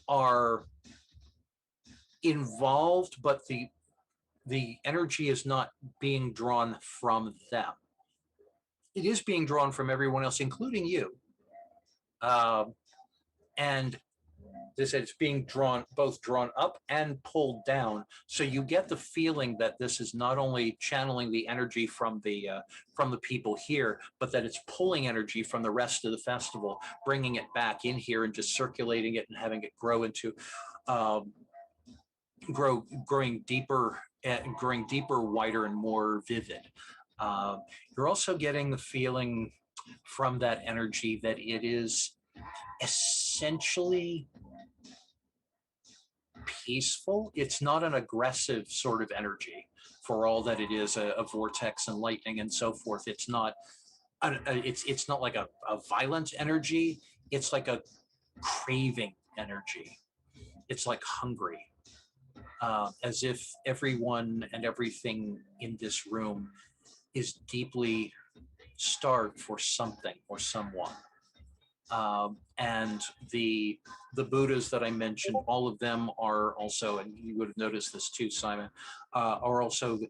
B: are involved, but the energy is not being drawn from them. It is being drawn from everyone else, including you. And it's being both drawn up and pulled down. So you get the feeling that this is not only channeling the energy from the people here, but that it's pulling energy from the rest of the festival, bringing it back in here and just circulating it and having it grow into growing deeper, wider, and more vivid. You're also getting the feeling from that energy that it is essentially peaceful. It's not an aggressive sort of energy, for all that it is a vortex and lightning and so forth. It's not it's not like a violent energy. It's like a craving energy. It's like hungry, as if everyone and everything in this room is deeply starved for something or someone. And the Buddhas that I mentioned, all of them are also, and you would have noticed this too, Simon, are also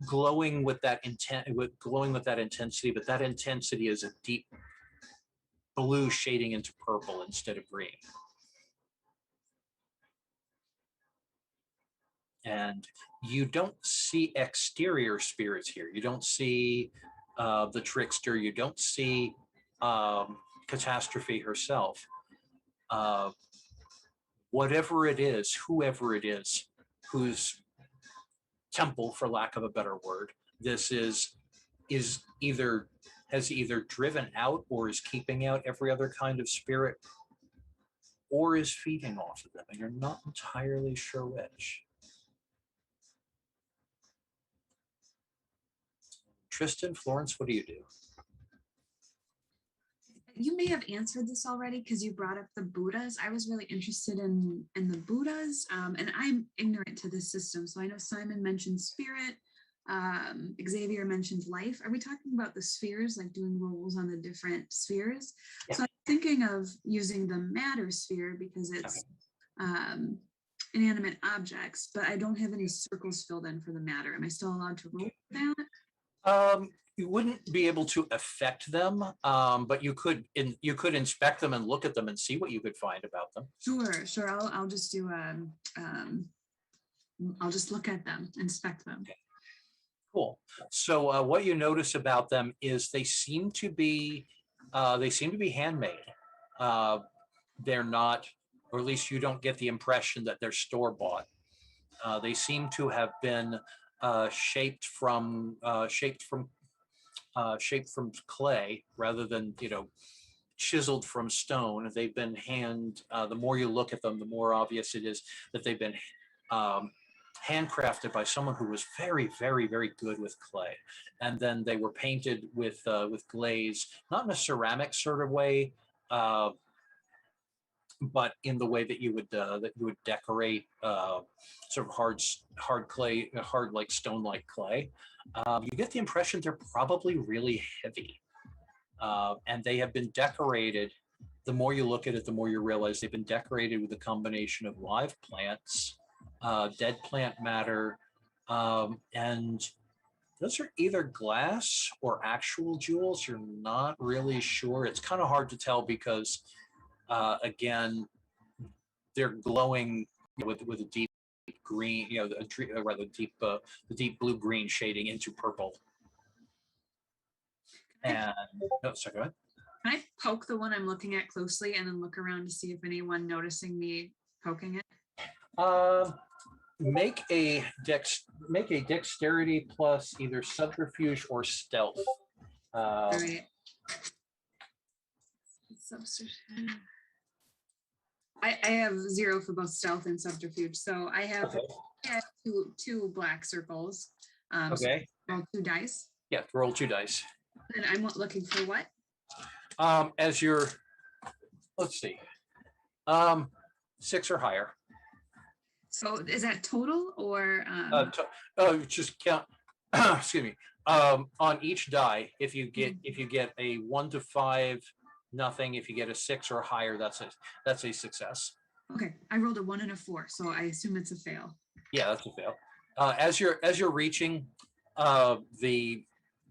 B: glowing with that intensity, but that intensity is a deep blue shading into purple instead of green. And you don't see exterior spirits here. You don't see the trickster. You don't see Catastrophe herself. Whatever it is, whoever it is, whose temple, for lack of a better word, this is either has either driven out or is keeping out every other kind of spirit, or is feeding off of them, and you're not entirely sure which. Tristan, Florence, what do you do?
F: You may have answered this already because you brought up the Buddhas. I was really interested in the Buddhas, and I'm ignorant to this system. So I know Simon mentioned spirit, Xavier mentioned life. Are we talking about the spheres, like doing roles on the different spheres?
B: Yeah.
F: So I'm thinking of using the matter sphere because it's inanimate objects, but I don't have any circles filled in for the matter. Am I still allowed to roll that?
B: You wouldn't be able to affect them, but you could inspect them and look at them and see what you could find about them.
F: Sure. I'll just do I'll just look at them, inspect them.
B: Okay. Cool. So what you notice about them is they seem to be handmade. They're not, or at least you don't get the impression that they're store-bought. They seem to have been shaped from clay rather than chiseled from stone. They've been the more you look at them, the more obvious it is that they've been handcrafted by someone who was very, very, very good with clay, and then they were painted with glaze, not in a ceramic sort of way, but in the way that you would decorate sort of hard clay, hard like stone like clay. You get the impression they're probably really heavy, and they have been decorated. The more you look at it, the more you realize they've been decorated with a combination of live plants, dead plant matter, and those are either glass or actual jewels. You're not really sure. It's kind of hard to tell because again, they're glowing with a deep green, the deep blue green shading into purple. And sorry, go ahead.
F: Can I poke the one I'm looking at closely and then look around to see if anyone noticing me poking it?
B: Make a dexterity plus either subterfuge or stealth.
F: All right. I have 0 for both stealth and subterfuge, so I have,
B: Okay.
F: two black circles. So
B: Okay.
F: roll 2 dice.
B: Yeah, roll 2 dice.
F: And I'm looking for what?
B: As your, let's see, 6 or higher.
F: So is that total or
B: Just count. Excuse me. On each die, if you get a 1 to 5, nothing. If you get a 6 or higher, that's a success.
F: okay? I rolled a 1 and a 4, so I assume it's a fail.
B: Yeah, that's a fail. As you're reaching, the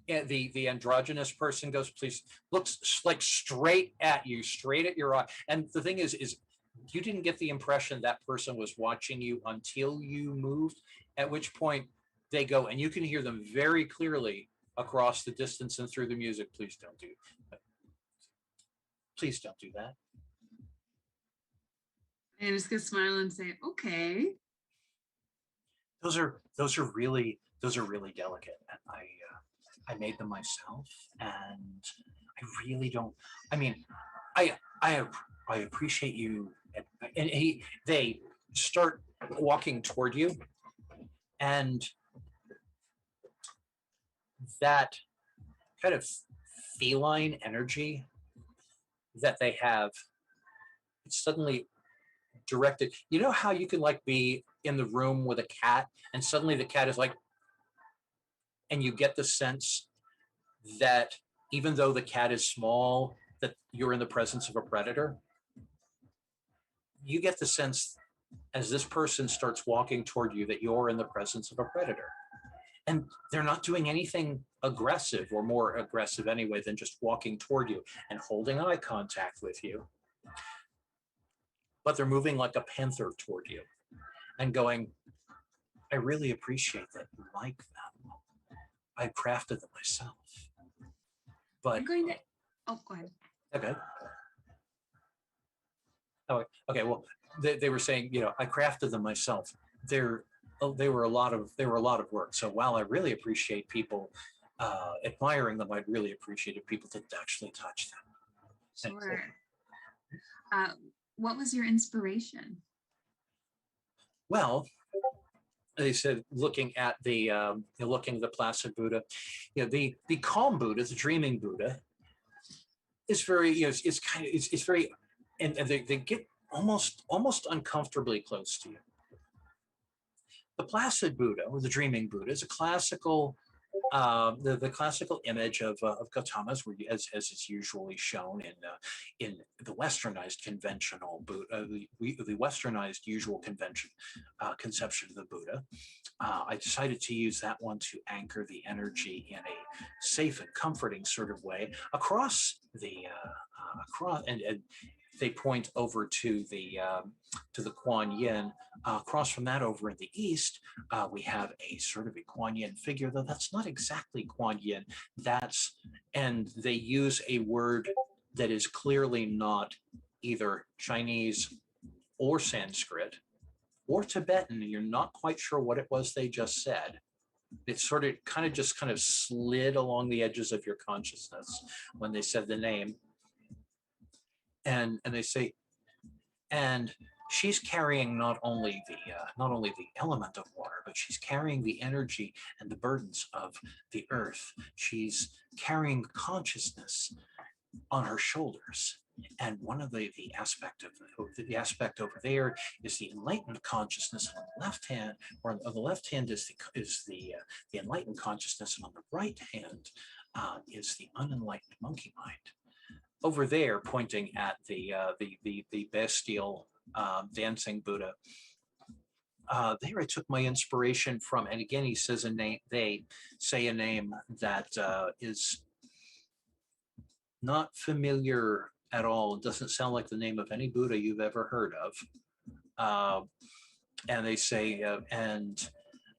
B: androgynous person goes, please, looks like straight at you, straight at your eye. And the thing is you didn't get the impression that person was watching you until you moved, at which point they go, and you can hear them very clearly across the distance and through the music. Please don't do that.
F: And I'm just gonna smile and say, okay.
B: Those are really delicate. And I made them myself, and I really don't. I mean, I appreciate you. And they start walking toward you, and that kind of feline energy that they have, it's suddenly directed. You know how you can like be in the room with a cat, and suddenly the cat is like, and you get the sense that even though the cat is small, that you're in the presence of a predator. You get the sense as this person starts walking toward you that you're in the presence of a predator. And they're not doing anything aggressive, or more aggressive anyway, than just walking toward you and holding eye contact with you. But they're moving like a panther toward you and going, I really appreciate that you like them. I crafted them myself. But
F: I'm going to, oh, go ahead.
B: okay. Oh, okay. Well, they were saying, I crafted them myself. They were a lot of work. So while I really appreciate people admiring them, I'd really appreciated people to actually touch them.
F: Sure. What was your inspiration?
B: Well, they said, looking at the placid Buddha, the calm Buddha, the dreaming Buddha, is very, it's very, and they get almost uncomfortably close to you. The placid Buddha, or the dreaming Buddha, is a classical, the classical image of Gautama's, where, as is usually shown in the westernized conventional Buddha, the westernized usual conception of the Buddha. I decided to use that one to anchor the energy in a safe and comforting sort of way across and they point over to the Kuan Yin. Across from that, over in the east, we have a sort of a Kuan Yin figure, though that's not exactly Kuan Yin. And they use a word that is clearly not either Chinese or Sanskrit or Tibetan. You're not quite sure what it was they just said. It sort of kind of slid along the edges of your consciousness when they said the name. And they say, and she's carrying not only the element of water, but she's carrying the energy and the burdens of the earth. She's carrying consciousness on her shoulders. And one of the aspect over there is the enlightened consciousness on the left hand, or on the left hand is the enlightened consciousness, and on the right hand is the unenlightened monkey mind. Over there, pointing at the bestial dancing Buddha. There I took my inspiration from, and again he says a name. They say a name that is not familiar at all. It doesn't sound like the name of any Buddha you've ever heard of. And they say, and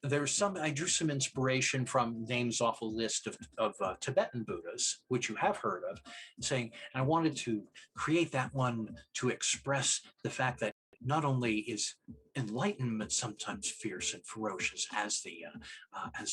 B: there's I drew some inspiration from names off a list of Tibetan Buddhas, which you have heard of, saying, and I wanted to create that one to express the fact that not only is enlightenment sometimes fierce and ferocious, as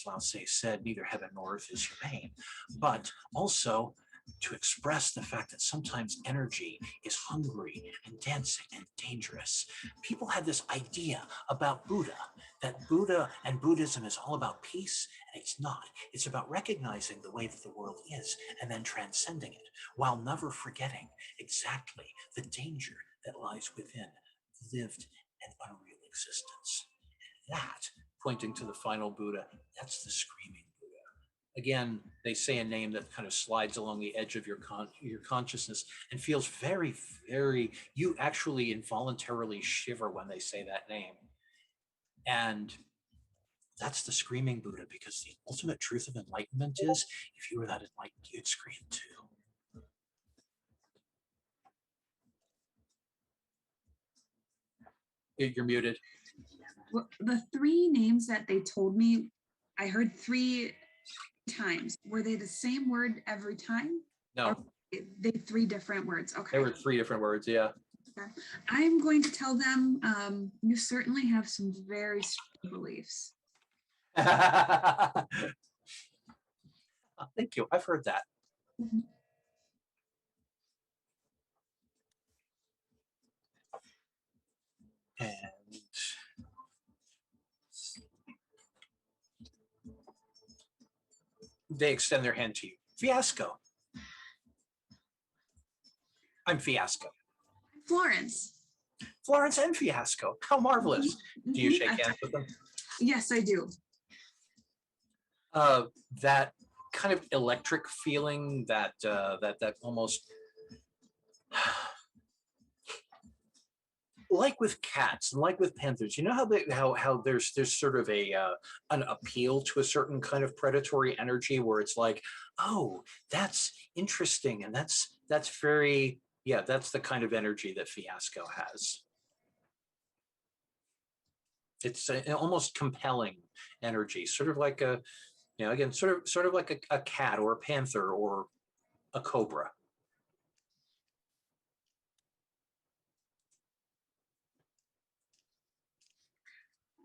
B: Lao Tse said, neither heaven nor earth is humane, but also to express the fact that sometimes energy is hungry and dancing and dangerous. People had this idea about Buddha, that Buddha and Buddhism is all about peace, and it's not. It's about recognizing the way that the world is and then transcending it, while never forgetting exactly the danger that lies within lived and unreal existence. And that, pointing to the final Buddha, that's the screaming Buddha. Again, they say a name that kind of slides along the edge of your consciousness and feels very, very, you actually involuntarily shiver when they say that name. And that's the screaming Buddha, because the ultimate truth of enlightenment is, if you were that enlightened, you'd scream too. You're muted.
F: Well, the three names that they told me, I heard 3 times. Were they the same word every time?
B: No.
F: Or they 3 different words? Okay.
B: There were 3 different words, yeah.
F: Okay. I'm going to tell them, you certainly have some very strong beliefs.
B: Thank you. I've heard that.
F: Mm-hmm.
B: And they extend their hand to you. Fiasco. I'm Fiasco.
F: Florence.
B: Florence and Fiasco. How marvelous.
F: Mm-hmm.
B: Do you shake hands with them?
F: Yes, I do.
B: That kind of electric feeling, that almost like with cats and like with panthers, you know how there's sort of an appeal to a certain kind of predatory energy where it's like, oh, that's interesting, and that's very, yeah, that's the kind of energy that Fiasco has. It's an almost compelling energy, sort of like a, you know, again, sort of like a cat or a panther or a cobra.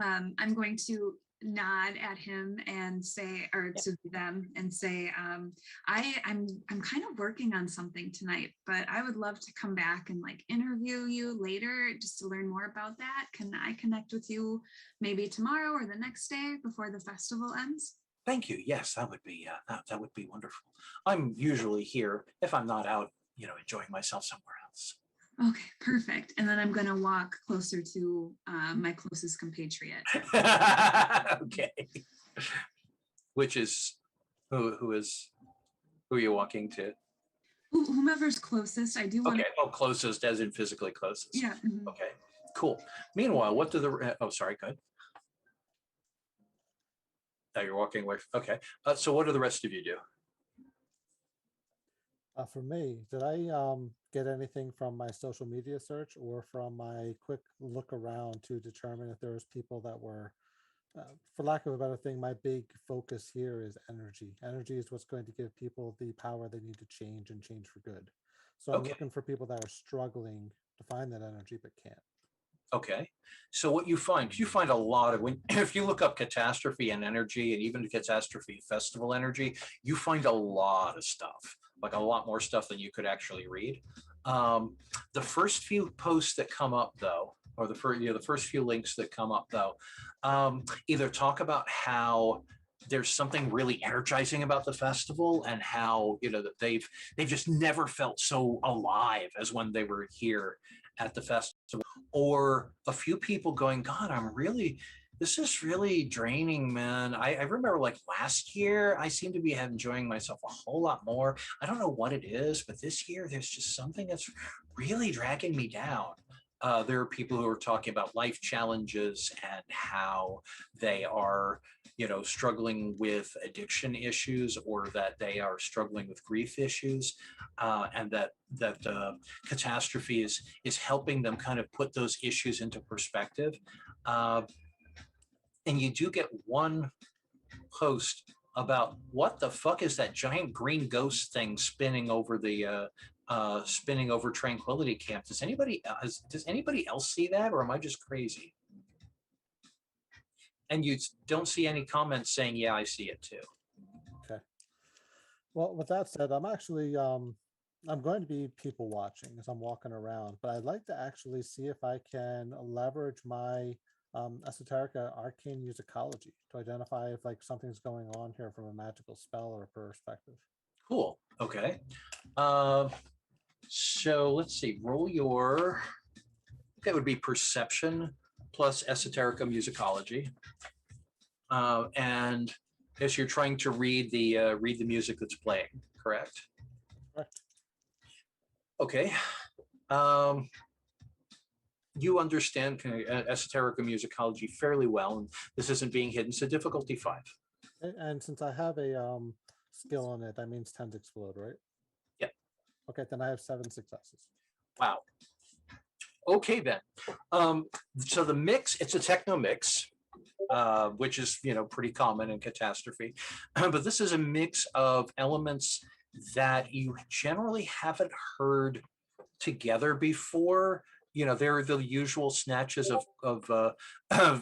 F: I'm going to nod at him and say, or to them and say, I'm kind of working on something tonight, but I would love to come back and like interview you later just to learn more about that. Can I connect with you maybe tomorrow or the next day before the festival ends?
B: Thank you. Yes, that would be that would be wonderful. I'm usually here if I'm not out, you know, enjoying myself somewhere else.
F: Okay, perfect. And then I'm going to walk closer to my closest compatriot.
B: Okay. Which is who are you walking to?
F: Whomever's closest. I do want.
B: Okay. Oh, closest as in physically closest.
F: Yeah. Mm-hmm.
B: Okay. Cool. Meanwhile, what do the oh, sorry, go ahead. Now you're walking away. Okay. So what do the rest of you do?
C: For me, did I get anything from my social media search or from my quick look around to determine if there was people that were, for lack of a better thing, my big focus here is energy. Energy is what's going to give people the power they need to change and change for good. So I'm looking for people that are struggling to find that energy but can't.
B: Okay. So what you find a lot of, when if you look up catastrophe and energy, and even catastrophe festival energy, you find a lot of stuff, like a lot more stuff than you could actually read. The first few posts that come up though, or the first few links that come up though, either talk about how there's something really energizing about the festival, and how, you know, that they've just never felt so alive as when they were here at the festival. Or a few people going, God, this is really draining, man. I remember like last year, I seem to be enjoying myself a whole lot more. I don't know what it is, but this year there's just something that's really dragging me down. There are people who are talking about life challenges and how they are, you know, struggling with addiction issues, or that they are struggling with grief issues, and that catastrophe is helping them kind of put those issues into perspective. And you do get one post about, what the fuck is that giant green ghost thing spinning over Tranquility Camp? Does anybody else see that, or am I just crazy? And you don't see any comments saying, yeah, I see it too.
C: Okay. Well, with that said, I'm actually I'm going to be people watching as I'm walking around, but I'd like to actually see if I can leverage my esoterica arcane musicology to identify if like something's going on here from a magical spell or perspective.
B: Cool. Okay. So let's see. Roll your. That would be perception plus esoterica musicology, and as you're trying to read the music that's playing, correct?
C: Correct.
B: Okay. You understand esoterica musicology fairly well, and this isn't being hidden. So difficulty 5.
C: And since I have a skill in it, that means 10s explode, right?
B: Yep.
C: Okay, then I have 7 successes.
B: Wow. Okay then. So the mix, it's a techno mix, which is pretty common in catastrophe, but this is a mix of elements that you generally haven't heard together before. There are the usual snatches of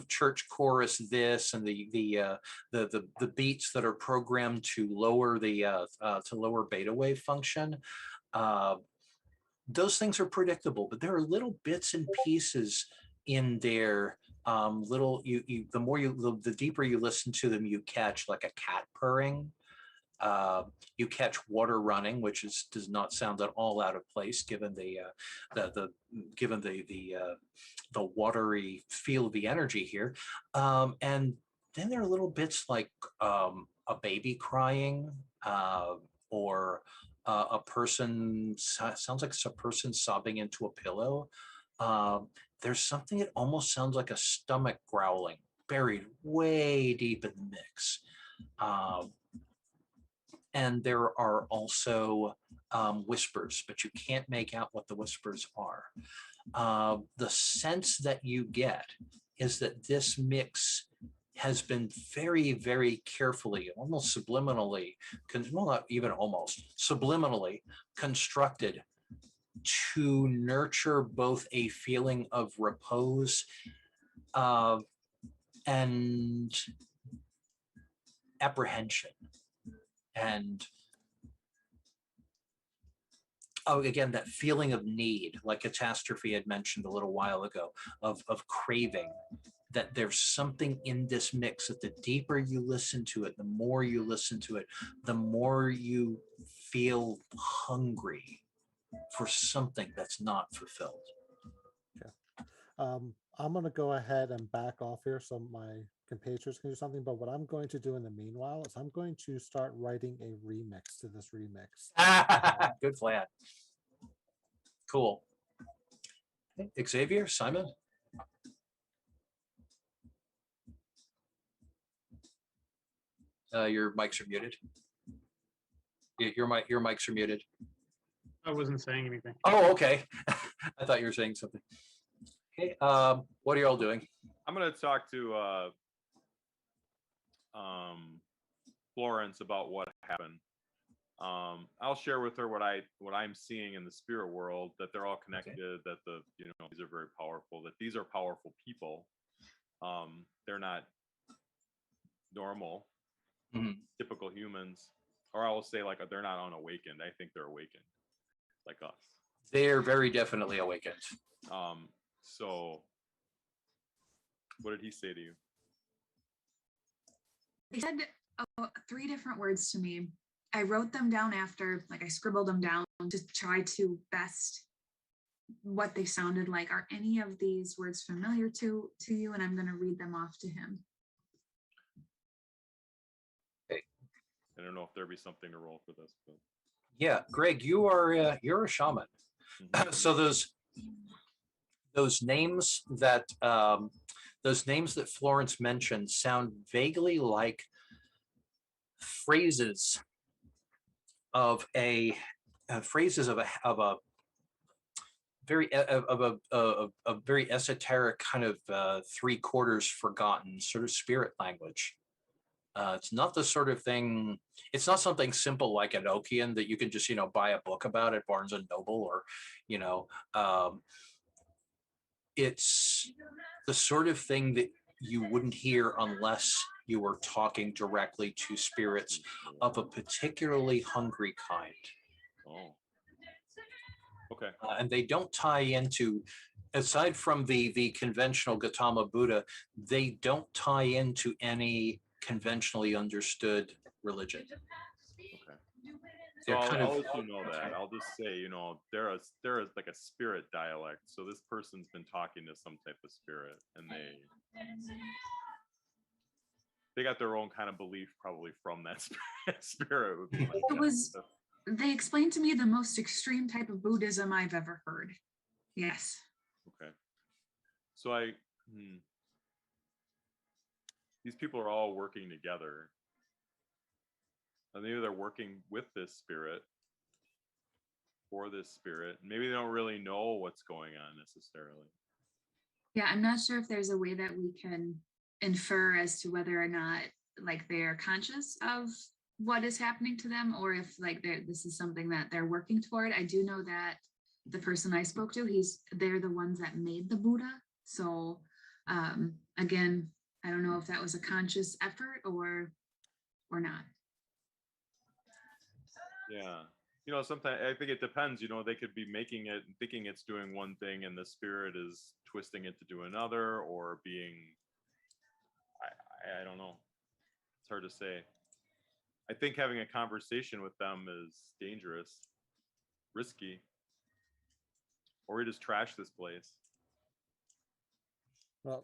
B: church chorus, this, and the beats that are programmed to lower lower beta wave function. Those things are predictable, but there are little bits and pieces in there. The deeper you listen to them, you catch like a cat purring. You catch water running, which does not sound at all out of place given the watery feel of the energy here. And then there are little bits like a baby crying, or a person, sounds like it's a person sobbing into a pillow. There's something that almost sounds like a stomach growling buried way deep in the mix. And there are also whispers, but you can't make out what the whispers are. The sense that you get is that this mix has been very, very carefully, almost subliminally, well, not even almost, subliminally constructed to nurture both a feeling of repose and apprehension. And again, that feeling of need, like Catastrophe had mentioned a little while ago, of craving, that there's something in this mix that the deeper you listen to it, the more you listen to it, the more you feel hungry for something that's not fulfilled.
C: Okay. I'm going to go ahead and back off here so my compatriots can do something. But what I'm going to do in the meanwhile is I'm going to start writing a remix to this remix.
B: Good plan. Cool. Xavier, Simon? Your mics are muted. Your mics are muted.
E: I wasn't saying anything.
B: Oh, okay. I thought you were saying something. Okay. What are you all doing?
D: I'm gonna talk to Florence about what happened. I'll share with her what I'm seeing in the spirit world, that they're all connected, okay. That these are very powerful, that these are powerful people. They're not normal, typical humans, or I will say like they're not unawakened. I think they're awakened, like us.
B: They're very definitely awakened.
D: So what did he say to you?
F: They said 3 different words to me. I wrote them down after, like I scribbled them down to try to best what they sounded like. Are any of these words familiar to you? And I'm going to read them off to him.
B: Okay.
D: I don't know if there'd be something to roll for this, but
B: yeah, Greg, you're a shaman. Mm-hmm. So those names that Florence mentioned sound vaguely like phrases of a very esoteric kind of 3/4 forgotten sort of spirit language. It's not the sort of thing. It's not something simple like Enochian that you can just buy a book about at Barnes and Noble, or it's the sort of thing that you wouldn't hear unless you were talking directly to spirits of a particularly hungry kind.
D: Oh. Okay.
B: And they don't tie into, aside from the conventional Gautama Buddha, they don't tie into any conventionally understood religion.
D: Okay. So
B: They're
D: I'll,
B: kind
D: I'll
B: of,
D: let you know that. I'll just say, you know, there is like a spirit dialect. So this person's been talking to some type of spirit, and they got their own kind of belief probably from that spirit. Would be my
F: It
D: guess.
F: was, they explained to me the most extreme type of Buddhism I've ever heard. Yes.
D: Okay. So these people are all working together. And maybe they're working with this spirit, for this spirit. Maybe they don't really know what's going on necessarily.
F: Yeah, I'm not sure if there's a way that we can infer as to whether or not like they are conscious of what is happening to them, or if like this is something that they're working toward. I do know that the person I spoke to, they're the ones that made the Buddha. So again, I don't know if that was a conscious effort or not.
D: Yeah. You know, sometimes I think it depends. You know, they could be making it and thinking it's doing one thing and the spirit is twisting it to do another, or being, I don't know. It's hard to say. I think having a conversation with them is dangerous, risky, or we just trash this place.
C: Well,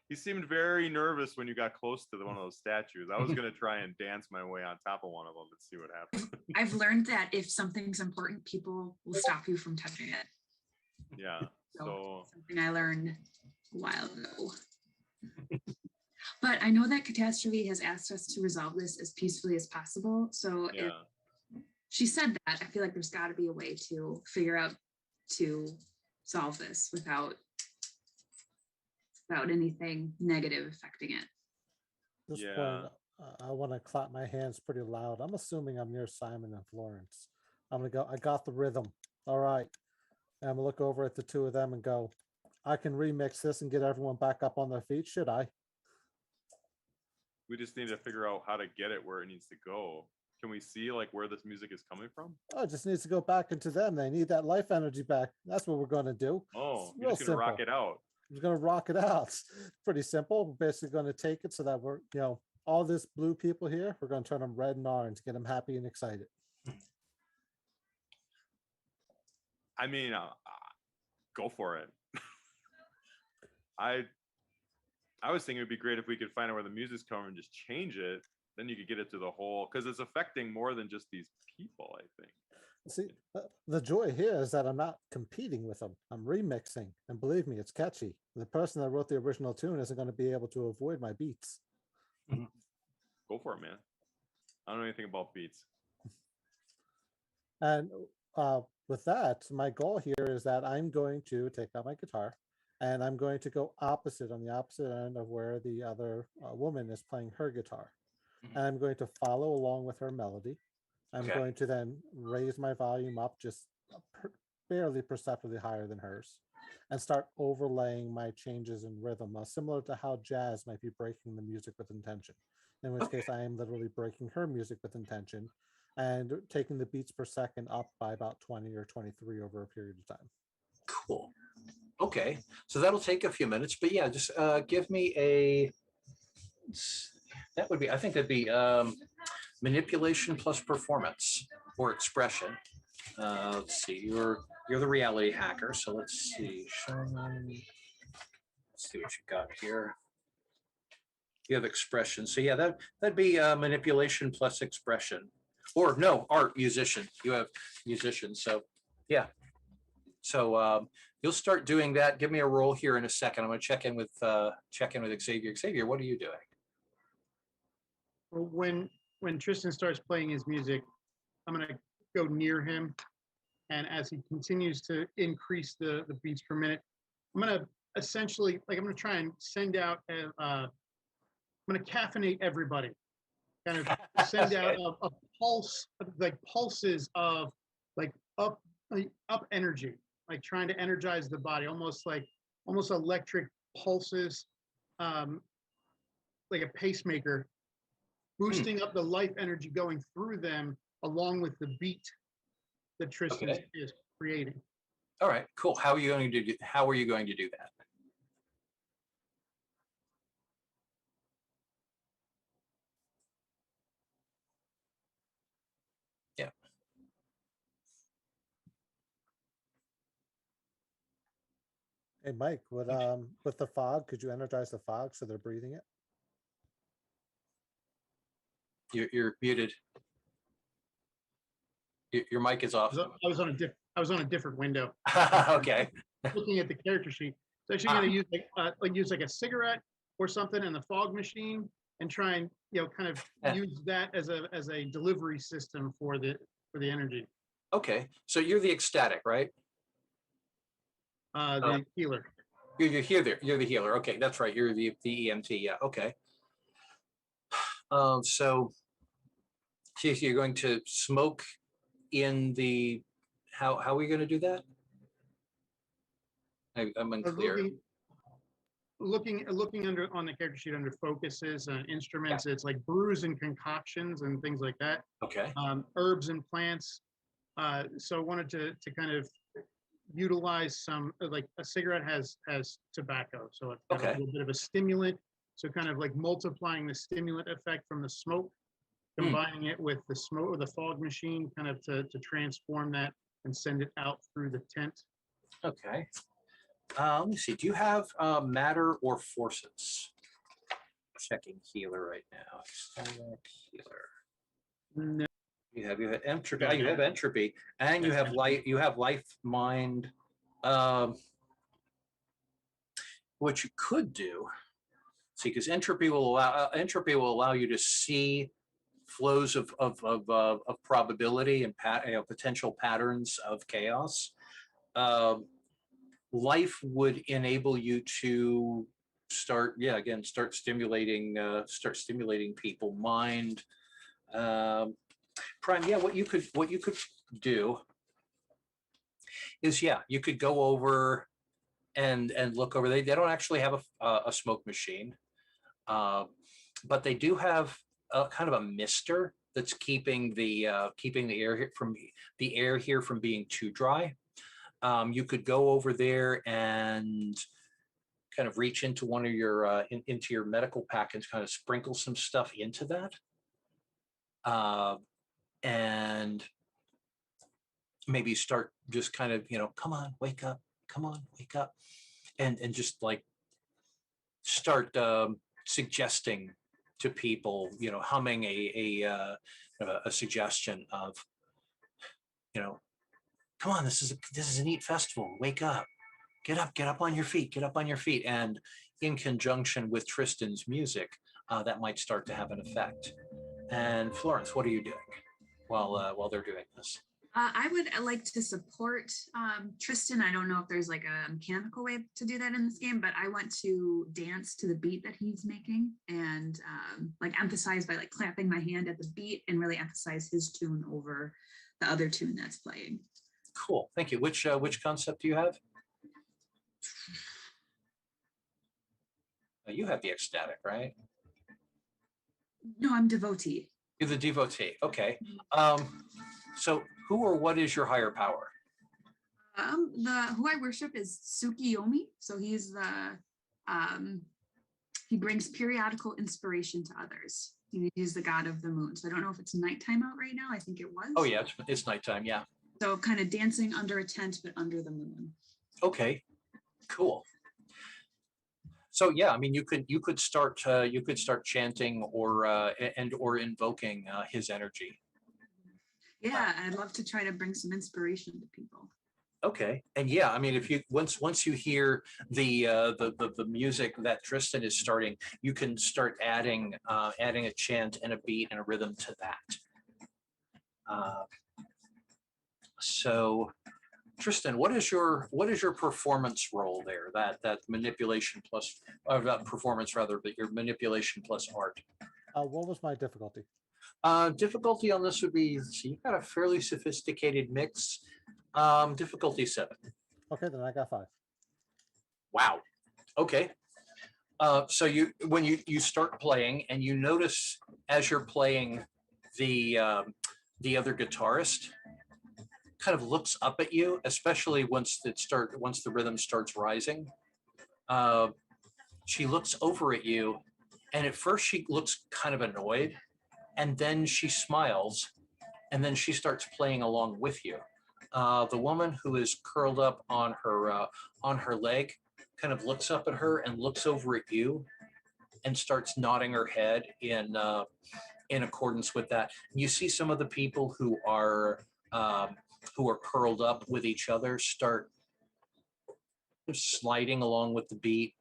D: He seemed very nervous when you got close to one of those statues. I was going to try and dance my way on top of one of them and see what happens.
F: I've learned that if something's important, people will stop you from touching it.
D: Yeah. So
F: something I learned a while ago. But I know that Catastrophe has asked us to resolve this as peacefully as possible. So
D: yeah.
F: if she said that, I feel like there's got to be a way to figure out to solve this without anything negative affecting it.
C: At this
D: Yeah.
C: point, I want to clap my hands pretty loud. I'm assuming I'm near Simon and Florence. I'm going to go, I got the rhythm. All right. And I'm going to look over at the two of them and go, I can remix this and get everyone back up on their feet, should I?
D: We just need to figure out how to get it where it needs to go. Can we see like where this music is coming from?
C: Oh, it just needs to go back into them. They need that life energy back. That's what we're going to do.
D: Oh,
C: It's
D: you're
C: real
D: just going to rock
C: simple.
D: it out.
C: We're going to rock it out. It's pretty simple. We're basically going to take it so that we're, you know, all this blue people here, we're going to turn them red and orange, get them happy and excited.
D: I mean, go for it. I was thinking it'd be great if we could find out where the music's coming and just change it. Then you could get it to the whole, because it's affecting more than just these people, I think.
C: See, the joy here is that I'm not competing with them. I'm remixing. And believe me, it's catchy. The person that wrote the original tune isn't going to be able to avoid my beats.
D: Go for it, man. I don't know anything about beats.
C: And with that, my goal here is that I'm going to take out my guitar and I'm going to go opposite on the opposite end of where the other woman is playing her guitar. And I'm going to follow along with her melody. I'm going to then raise my volume up just barely perceptibly higher than hers and start overlaying my changes in rhythm, similar to how jazz might be breaking the music with intention, in which case I am literally breaking her music with intention and taking the beats per second up by about 20 or 23 over a period of time.
B: Cool. Okay, so that'll take a few minutes, but yeah, just give me a, that would be, I think that'd be manipulation plus performance or expression. Let's see, you're the reality hacker, so let's see. Let's see what you got here. You have expression, so yeah, that'd be manipulation plus expression, or no, art, musician. You have musician, so yeah. So you'll start doing that. Give me a roll here in a second. I'm going to check in with Xavier. Xavier, what are you doing?
E: When Tristan starts playing his music, I'm going to go near him, and as he continues to increase the beats per minute, I'm going to essentially, like, I'm going to try and send out I'm going to caffeinate everybody, kind of send out a pulse, like pulses of like up energy, like trying to energize the body, almost electric pulses. like a pacemaker, boosting up the life energy going through them along with the beat that Tristan is creating.
B: All right, cool. How are you going to do that? Yeah.
C: Hey, Mike, with the fog, could you energize the fog so they're breathing it?
B: You're muted. Your mic is off.
E: I was on a different window.
B: Okay.
E: Looking at the character sheet. So actually going to use like a cigarette or something in the fog machine and try and kind of use that as a delivery system for the energy.
B: Okay. So you're the ecstatic, right?
E: The healer.
B: You're here. You're the healer. Okay, that's right. You're the EMT. Yeah. Okay. So you're going to smoke in the. How are we going to do that? I'm unclear.
E: Looking under on the character sheet under focuses and instruments, it's like brews and concoctions and things like that.
B: Okay.
E: Herbs and plants. So I wanted to kind of utilize some, like a cigarette has tobacco, so it's got a little bit of a stimulant. So kind of like multiplying the stimulant effect from the smoke, combining it with the smoke or the fog machine, kind of to transform that and send it out through the tent.
B: Okay. Let me see. Do you have matter or forces? Checking healer right now. Healer.
E: No.
B: You have entropy. You have entropy, and you have light. You have life, mind. What you could do, see, because entropy will allow you to see flows of probability and potential patterns of chaos. Life would enable you to start stimulating people. Mind. Prime, what you could do is you could go over and look over. They don't actually have a smoke machine, but they do have a kind of a mister that's keeping the air here from being too dry. You could go over there and kind of reach into one of your into your medical pack and kind of sprinkle some stuff into that. And maybe start just kind of, come on, wake up, and just like start suggesting to people, humming a suggestion of, come on, this is a neat festival, wake up, get up on your feet, and in conjunction with Tristan's music, that might start to have an effect. And Florence, what are you doing while they're doing this?
F: I would like to support Tristan. I don't know if there's like a mechanical way to do that in this game, but I want to dance to the beat that he's making and like emphasize by like clapping my hand at the beat and really emphasize his tune over the other tune that's playing.
B: Cool, thank you. Which concept do you have? You have the ecstatic, right?
F: No, I'm devotee.
B: You're the devotee. Okay. So who or what is your higher power?
F: Who I worship is Tsukiyomi. So he's he brings periodical inspiration to others. He's the god of the moon. So I don't know if it's nighttime out right now. I think it was.
B: Oh yeah, it's nighttime. Yeah.
F: So kind of dancing under a tent, but under the moon.
B: Okay, cool. So yeah, I mean, you could start chanting or invoking his energy.
F: Yeah, I'd love to try to bring some inspiration to people.
B: Okay, and yeah, I mean, if you once you hear the music that Tristan is starting, you can start adding a chant and a beat and a rhythm to that. So, Tristan, what is your performance role there? That manipulation plus, not performance rather, but your manipulation plus art.
C: What was my difficulty?
B: Difficulty on this would be, so you've got a fairly sophisticated mix. Difficulty 7.
C: Okay, then I got 5.
B: Wow. Okay. So when you start playing and you notice as you're playing, the other guitarist kind of looks up at you, especially once the rhythm starts rising. She looks over at you, and at first she looks kind of annoyed, and then she smiles, and then she starts playing along with you. The woman who is curled up on her leg kind of looks up at her and looks over at you, and starts nodding her head in accordance with that. You see some of the people who are curled up with each other start sliding along with the beat,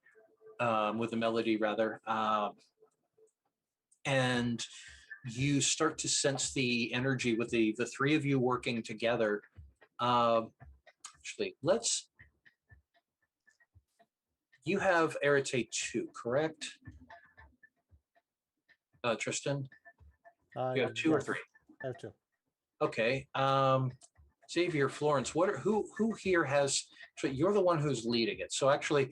B: with the melody rather, and you start to sense the energy with the three of you working together. Actually, you have Arete 2, correct? Tristan? You have 2 or 3?
C: I have 2.
B: Okay. Xavier, Florence, who here has, so you're the one who's leading it. So actually,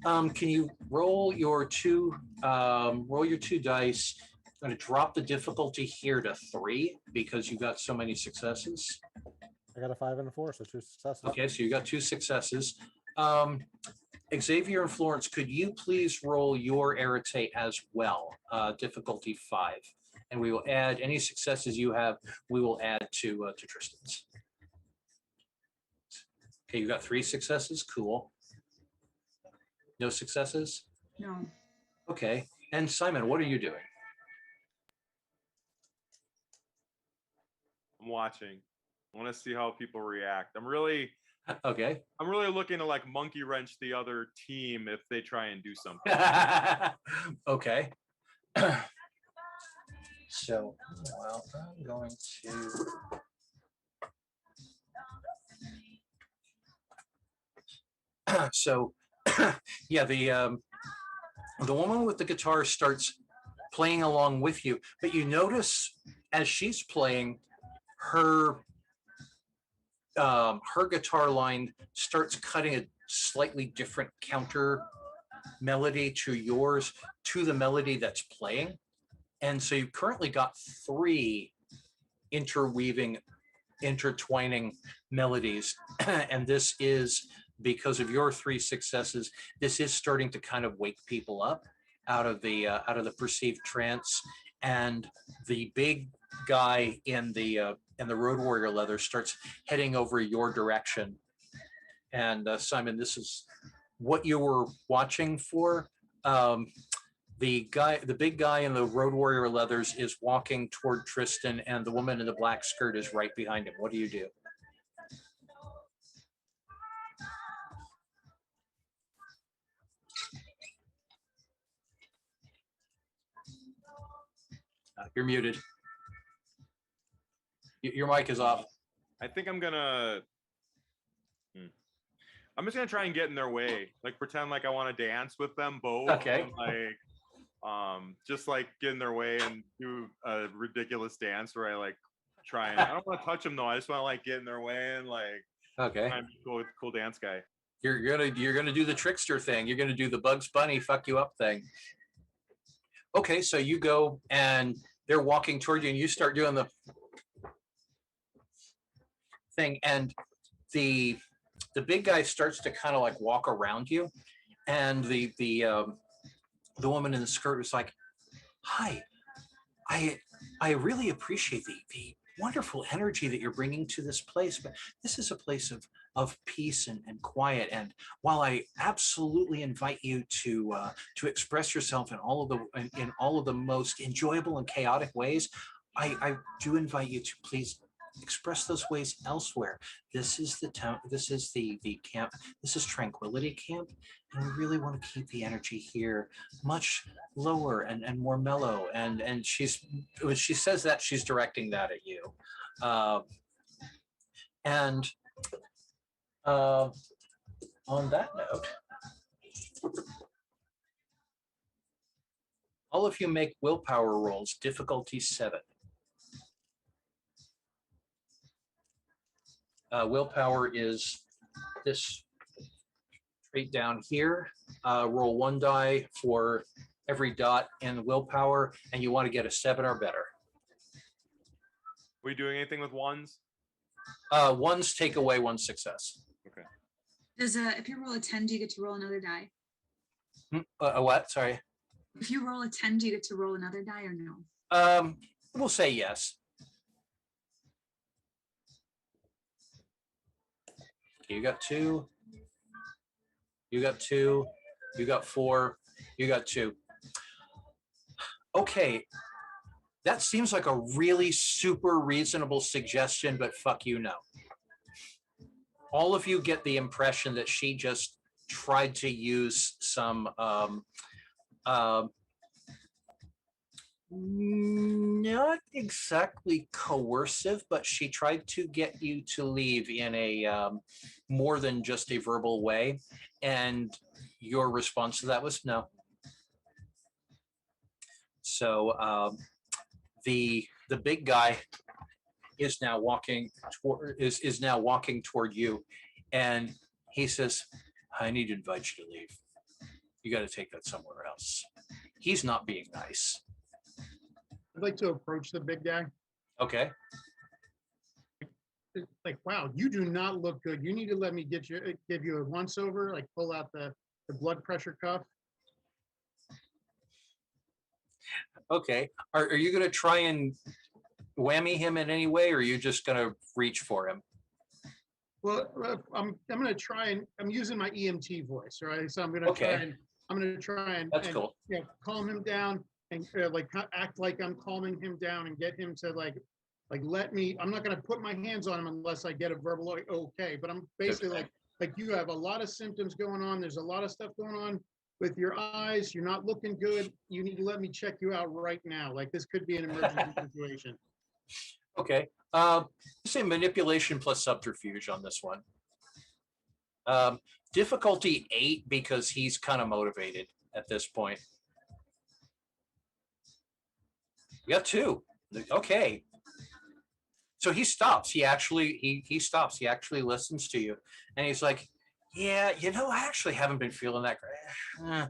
B: can you roll your 2 dice? I'm going to drop the difficulty here to 3 because you got so many successes.
C: I got a 5 and a 4, so 2 successes.
B: Okay, so you got 2 successes. Xavier and Florence, could you please roll your Arete as well? Difficulty 5. And we will add any successes you have, we will add to Tristan's. Okay, you got 3 successes, cool. No successes?
F: No.
B: Okay, and Simon, what are you doing?
D: I'm watching. I want to see how people react. I'm really looking to like monkey wrench the other team if they try and do something.
B: Okay. So, well, I'm going to. So, yeah, the woman with the guitar starts playing along with you, but you notice as she's playing, her guitar line starts cutting a slightly different counter melody to yours, to the melody that's playing. And so you've currently got 3 intertwining melodies. And this is because of your 3 successes, this is starting to kind of wake people up out of the perceived trance. And the big guy in the Road Warrior leather starts heading over your direction. And Simon, this is what you were watching for. The big guy in the Road Warrior leathers is walking toward Tristan, and the woman in the black skirt is right behind him. What do you do? You're muted. Your mic is off.
D: I think I'm just gonna try and get in their way, like pretend like I want to dance with them both.
B: Okay.
D: And, like, just like get in their way and do a ridiculous dance where I like try and I don't want to touch them though. I just want to like get in their way and like.
B: Okay.
D: I'm a cool dance guy.
B: You're gonna do the trickster thing. You're gonna do the Bugs Bunny fuck you up thing. Okay, so you go and they're walking toward you, and you start doing the thing, and the big guy starts to kind of like walk around you, and the woman in the skirt is like, "Hi, I really appreciate the wonderful energy that you're bringing to this place, but this is a place of peace and quiet. And while I absolutely invite you to express yourself in all of the most enjoyable and chaotic ways, I do invite you to please express those ways elsewhere. This is the town. This is the camp. This is Tranquility Camp, and we really want to keep the energy here much lower and more mellow." And when she says that, she's directing that at you. On that note, all of you make willpower rolls, difficulty 7. Willpower is this trait down here. roll 1 die for every dot in willpower, and you want to get a 7 or better.
D: We doing anything with ones?
B: Ones take away 1 success.
D: Okay.
F: Does if you roll a 10, do you get to roll another die?
B: What? Sorry.
F: If you roll a 10, do you get to roll another die or no?
B: We'll say yes. Okay, you got 2. You got 2. You got 4. You got 2. Okay. That seems like a really super reasonable suggestion, but fuck you, no. All of you get the impression that she just tried to use some not exactly coercive, but she tried to get you to leave in a more than just a verbal way, and your response to that was no. So the big guy is now walking toward you, and he says, "I need to invite you to leave. You got to take that somewhere else." He's not being nice.
E: I'd like to approach the big guy.
B: Okay.
E: It's like, wow, you do not look good. You need to let me give you a once over, like pull out the blood pressure cuff.
B: Okay. Are you going to try and whammy him in any way, or are you just going to reach for him?
E: Well, I'm going to try and I'm using my EMT voice, right? So I'm going to try and
B: That's cool.
E: calm him down and like act like I'm calming him down and get him to like let me. I'm not going to put my hands on him unless I get a verbal okay. But I'm basically like you have a lot of symptoms going on. There's a lot of stuff going on with your eyes. You're not looking good. You need to let me check you out right now. Like this could be an emergency situation.
B: Okay. Say manipulation plus subterfuge on this one. Difficulty 8 because he's kind of motivated at this point. You got 2. Okay. So he stops. He stops. He actually listens to you, and he's like, "Yeah, I actually haven't been feeling that great.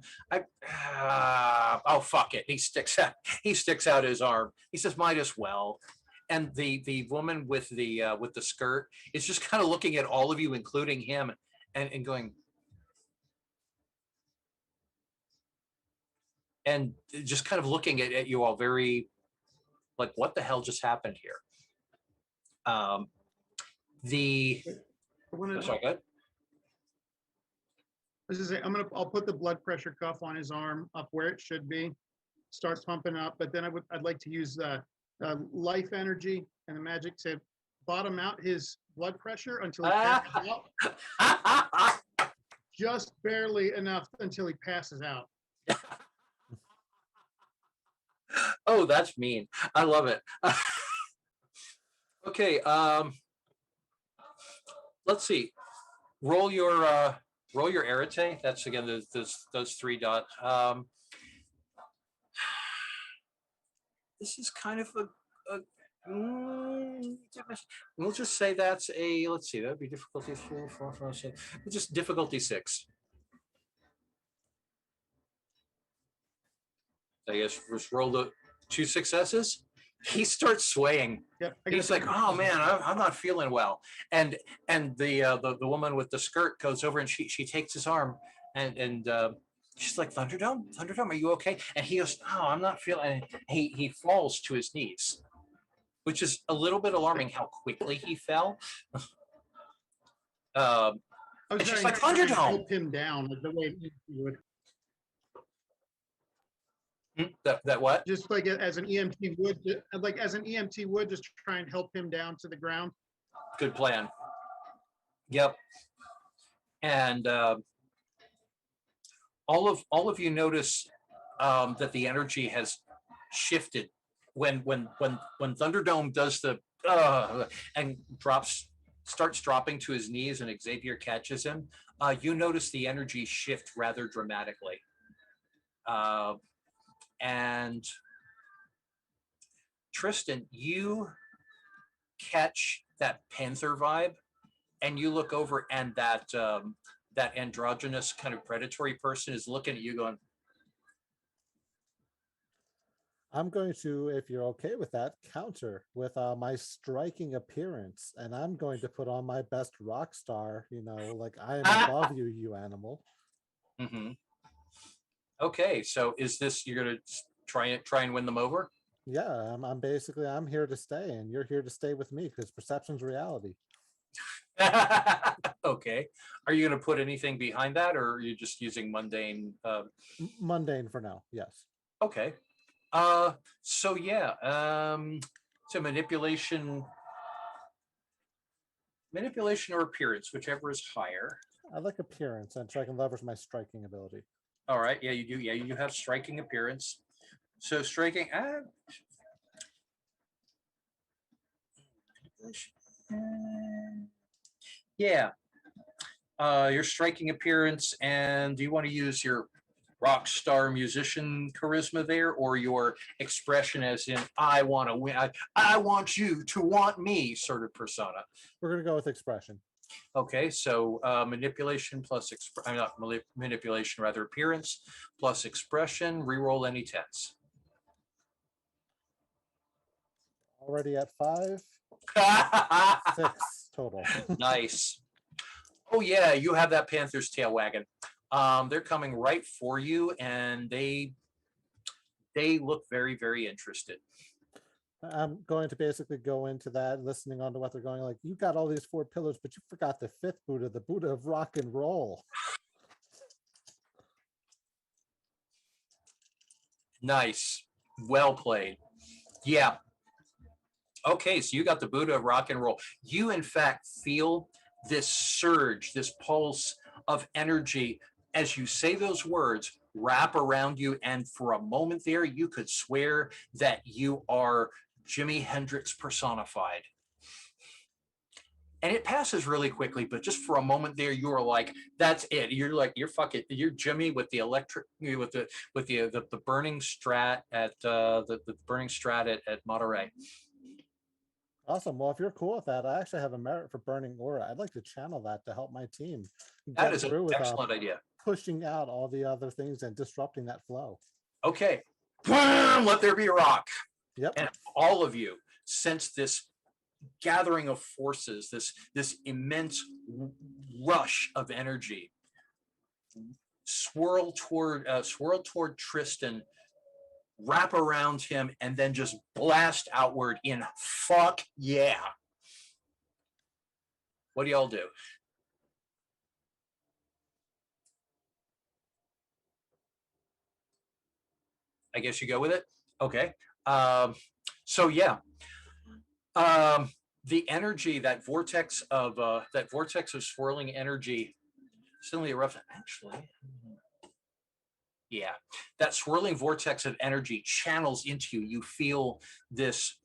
B: Oh fuck it." He sticks out his arm. He says, "Might as well." And the woman with the skirt is just kind of looking at all of you, including him, and going, and just kind of looking at you all very like, what the hell just happened here? Sorry, good.
E: I was just say I'll put the blood pressure cuff on his arm up where it should be, start pumping up, but then I'd like to use life energy and the magic to bottom out his blood pressure until he passes out. Just barely enough until he passes out.
B: Oh, that's mean. I love it. Okay, let's see. Roll your arete. That's again those 3 dots. This is kind of we'll just say that's a, let's see, that'd be difficulty 3, 4, 5, 6. Just difficulty 6. I guess just roll the 2 successes. He starts swaying.
E: Yep,
B: He's like, "Oh man, I'm not feeling well." And the woman with the skirt goes over and she takes his arm and she's like, Thunderdome, are you okay?" And he goes, "Oh, I'm not feeling." And he falls to his knees, which is a little bit alarming how quickly he fell. And she's like, "Thunderdome,
E: help him down like the way he would.
B: That what?
E: Just like as an EMT would, just try and help him down to the ground.
B: Good plan. Yep. And all of you notice that the energy has shifted when Thunderdome does the and starts dropping to his knees, and Xavier catches him. You notice the energy shift rather dramatically. And Tristan, you catch that Panther vibe, and you look over, and that that androgynous kind of predatory person is looking at you going,
C: I'm going to, if you're okay with that, counter with my striking appearance, and I'm going to put on my best rock star. Like I am above you, you animal.
B: mm-hmm. Okay, so is this, you're gonna try and win them over?
C: Yeah, I'm here to stay, and you're here to stay with me because perception's reality.
B: Okay, are you gonna put anything behind that, or are you just using mundane?
C: Mundane for now, yes.
B: Okay, so yeah, so manipulation or appearance, whichever is higher.
C: I like appearance, and so I can leverage my striking ability.
B: All right, yeah, you do. Yeah, you have striking appearance. So striking. Yeah. Your striking appearance, and do you want to use your rock star musician charisma there, or your expression as in I want to win, I want you to want me sort of persona?
C: We're gonna go with expression.
B: Okay, so manipulation plus not manipulation, rather appearance plus expression. Reroll any 10s.
C: Already at 5. 6 total.
B: Nice. Oh yeah, you have that panther's tail wagging. They're coming right for you, and they look very, very interested.
C: I'm going to basically go into that, listening on to what they're going, like, you got all these 4 pillars, but you forgot the 5th Buddha, the Buddha of rock and roll.
B: Nice. Well played. Yeah. Okay, so you got the Buddha of rock and roll. You, in fact, feel this surge, this pulse of energy as you say those words wrap around you. And for a moment there, you could swear that you are Jimi Hendrix personified. And it passes really quickly, but just for a moment there, you are like, that's it. You're like, you're Jimmy with the electric, with the burning strat at the burning strat at Monterey.
C: Awesome. Well, if you're cool with that, I actually have a merit for burning aura. I'd like to channel that to help my team
B: That is an excellent idea.
C: Pushing out all the other things and disrupting that flow.
B: Okay. Let there be a rock.
C: Yep.
B: And all of you sense this gathering of forces, this immense rush of energy swirl toward Tristan, wrap around him, and then just blast outward in fuck yeah. What do y'all do? I guess you go with it. Okay. So yeah. The energy, that vortex of swirling energy, suddenly erupts. Actually, yeah, that swirling vortex of energy channels into you. You feel this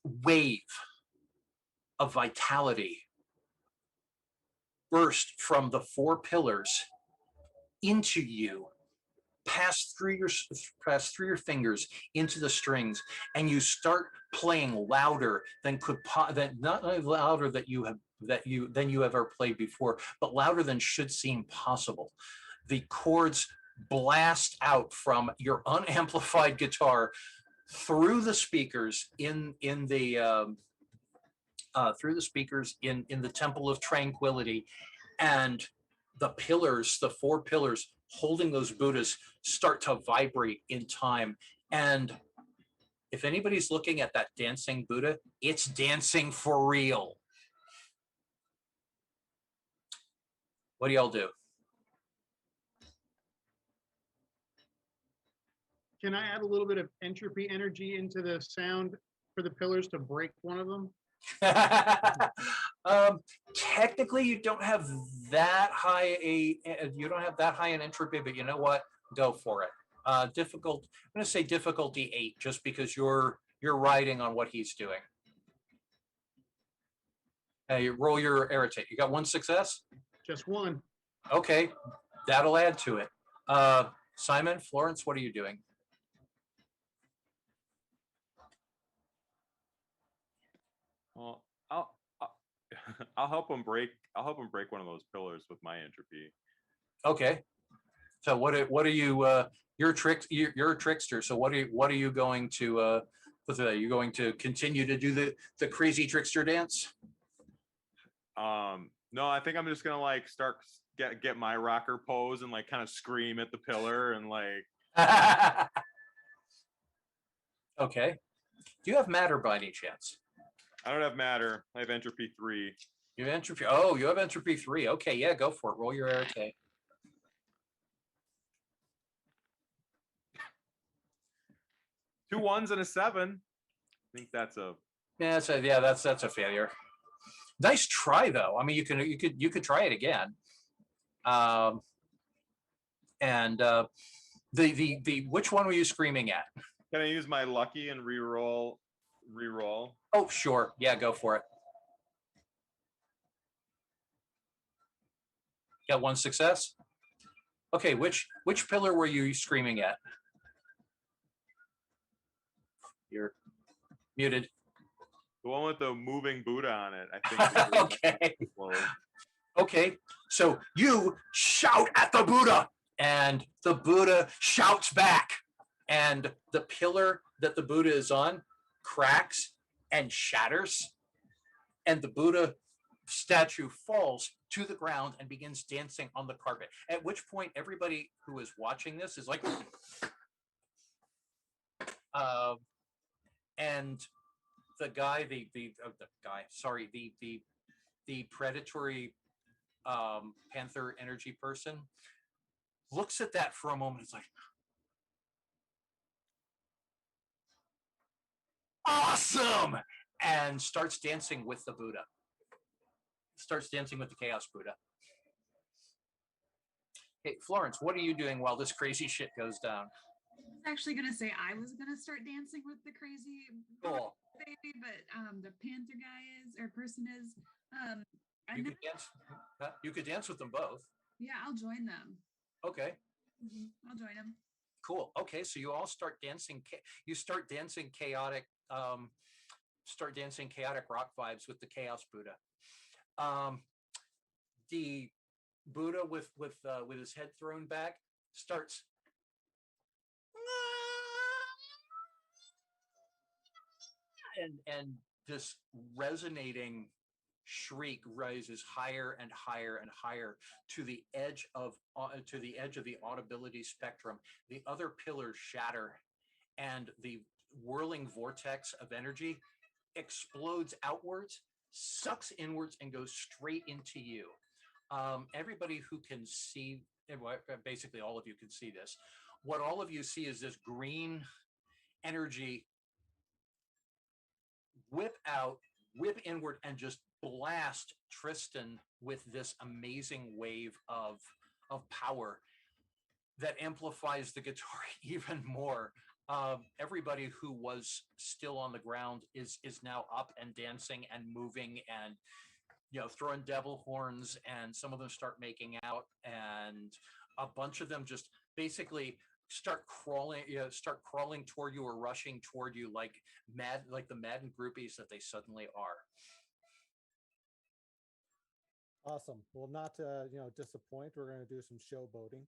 B: wave of vitality burst from the 4 pillars into you, pass through your fingers into the strings, and you start playing louder than not only louder than you have ever played before, but louder than should seem possible. The chords blast out from your unamplified guitar through the speakers in the Temple of Tranquility, and the pillars, the 4 pillars holding those Buddhas, start to vibrate in time. And if anybody's looking at that dancing Buddha, it's dancing for real. What do y'all do?
E: Can I add a little bit of entropy energy into the sound for the pillars to break one of them?
B: Technically, you don't have that high an entropy, but you know what? Go for it. I'm going to say difficulty 8, just because you're riding on what he's doing. You roll your irritate. You got 1 success?
E: Just 1.
B: Okay, that'll add to it. Simon, Florence, what are you doing?
D: Well, I'll help him break I'll help him break one of those pillars with my entropy.
B: Okay. So what are you? You're a trickster. So what are you going to? Are you going to continue to do the crazy trickster dance?
D: No, I think I'm just gonna like start get my rocker pose and like kind of scream at the pillar and like.
B: Okay. Do you have matter by any chance?
D: I don't have matter. I have entropy 3.
B: You have entropy. Oh, you have entropy 3. Okay, yeah, go for it. Roll your arete.
D: 2 1s and a 7. I think that's a.
B: Yeah, that's a failure. Nice try though. I mean, you could try it again. The which one were you screaming at?
D: Can I use my lucky and reroll?
B: Oh, sure. Yeah, go for it. Got 1 success. Okay, which pillar were you screaming at? You're muted.
D: The one with the moving Buddha on it. I think.
B: Okay. Okay. So you shout at the Buddha, and the Buddha shouts back, and the pillar that the Buddha is on cracks and shatters, and the Buddha statue falls to the ground and begins dancing on the carpet. At which point, everybody who is watching this is like, and the guy, the predatory panther energy person looks at that for a moment. It's like, awesome, and starts dancing with the Buddha. Starts dancing with the Chaos Buddha. Hey, Florence, what are you doing while this crazy shit goes down?
F: I was actually gonna say I was gonna start dancing with the crazy
B: Cool.
F: baby, but the panther guy is or person is.
B: You could dance with them both.
F: Yeah, I'll join them.
B: Okay.
F: I'll join them.
B: Cool. Okay, so you all start dancing. You start dancing chaotic. Start dancing chaotic rock vibes with the Chaos Buddha. The Buddha with his head thrown back starts and this resonating shriek rises higher and higher and higher to the edge of the audibility spectrum. The other pillars shatter, and the whirling vortex of energy explodes outwards, sucks inwards, and goes straight into you. Everybody who can see, basically all of you can see this. What all of you see is this green energy whip inward, and just blast Tristan with this amazing wave of power that amplifies the guitar even more. Everybody who was still on the ground is now up and dancing and moving and throwing devil horns, and some of them start making out, and a bunch of them just basically start crawling toward you or rushing toward you like the maddened groupies that they suddenly are.
C: Awesome. Well, not to disappoint, we're going to do some showboating,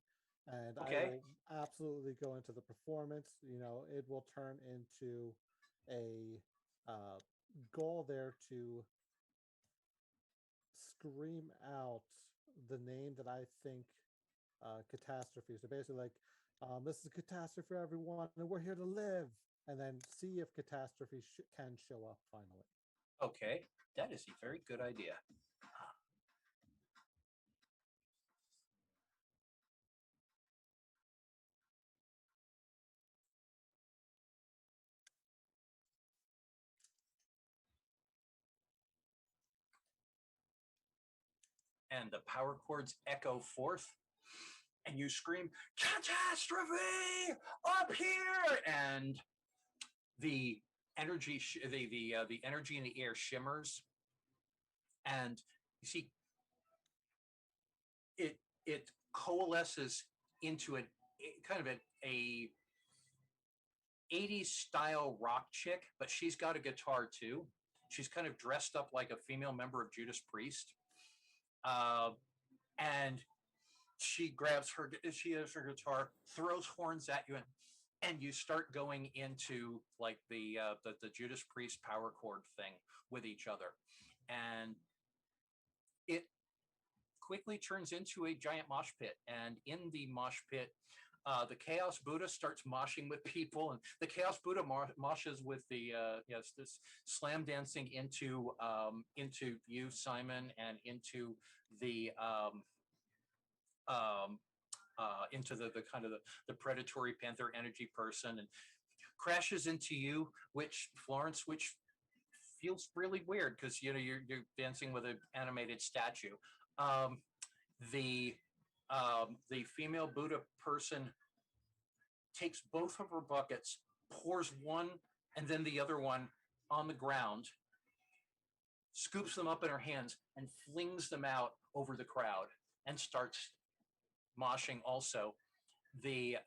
C: and
B: okay.
C: I will absolutely go into the performance. It will turn into a goal there to scream out the name that I think catastrophe. So basically, like, this is a catastrophe for everyone, and we're here to live. And then see if catastrophe can show up finally.
B: Okay, that is a very good idea. And the power chords echo forth, and you scream, "Catastrophe up here!" And the energy, the energy in the air shimmers, and you see it coalesces into a kind of a 80s style rock chick, but she's got a guitar too. She's kind of dressed up like a female member of Judas Priest. And she has her guitar, throws horns at you, and you start going into like the Judas Priest power chord thing with each other, and it quickly turns into a giant mosh pit. And in the mosh pit, the Chaos Buddha starts moshing with people, and the Chaos Buddha moshes with the this slam dancing into you, Simon, and into the into the kind of the predatory panther energy person, and crashes into you, which Florence, which feels really weird because you're dancing with an animated statue. The female Buddha person takes both of her buckets, pours one and then the other one on the ground, scoops them up in her hands, and flings them out over the crowd and starts moshing also. The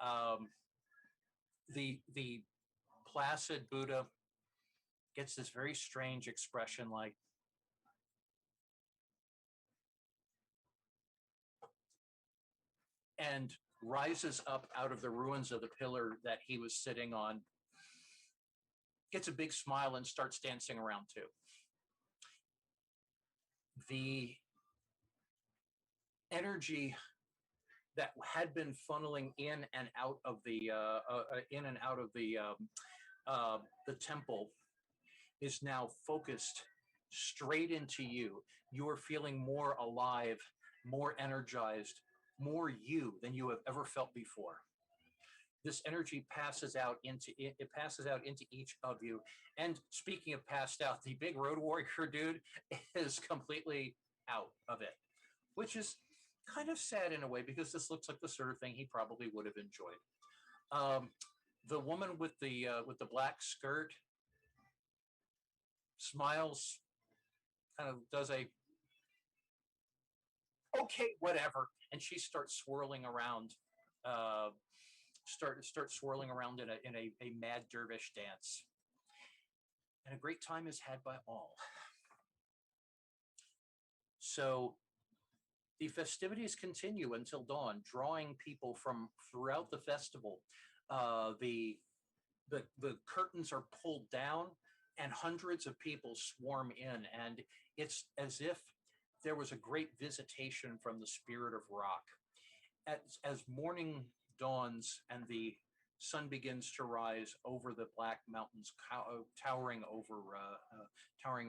B: placid Buddha gets this very strange expression, like, and rises up out of the ruins of the pillar that he was sitting on, gets a big smile, and starts dancing around too. The energy that had been funneling in and out of the temple is now focused straight into you. You are feeling more alive, more energized, more you than you have ever felt before. This energy passes out into each of you. And speaking of passed out, the big road warrior dude is completely out of it, which is kind of sad in a way, because this looks like the sort of thing he probably would have enjoyed. The woman with the black skirt smiles, kind of does a okay, whatever, and she starts swirling around. Start swirling around in a mad dervish dance, and a great time is had by all. So the festivities continue until dawn, drawing people from throughout the festival. The curtains are pulled down, and hundreds of people swarm in, and it's as if there was a great visitation from the spirit of rock. As morning dawns and the sun begins to rise over the Black Mountains, towering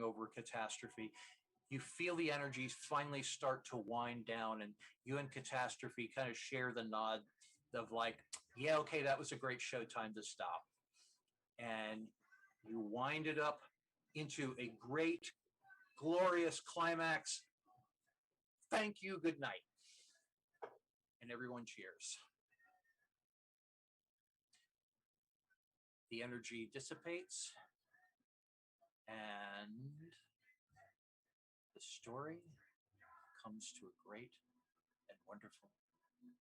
B: over Catastrophe, you feel the energies finally start to wind down, and you and Catastrophe kind of share the nod of like, yeah, okay, that was a great show, time to stop. And you wind it up into a great, glorious climax. Thank you, good night. And everyone cheers. The energy dissipates, and the story comes to a great and wonderful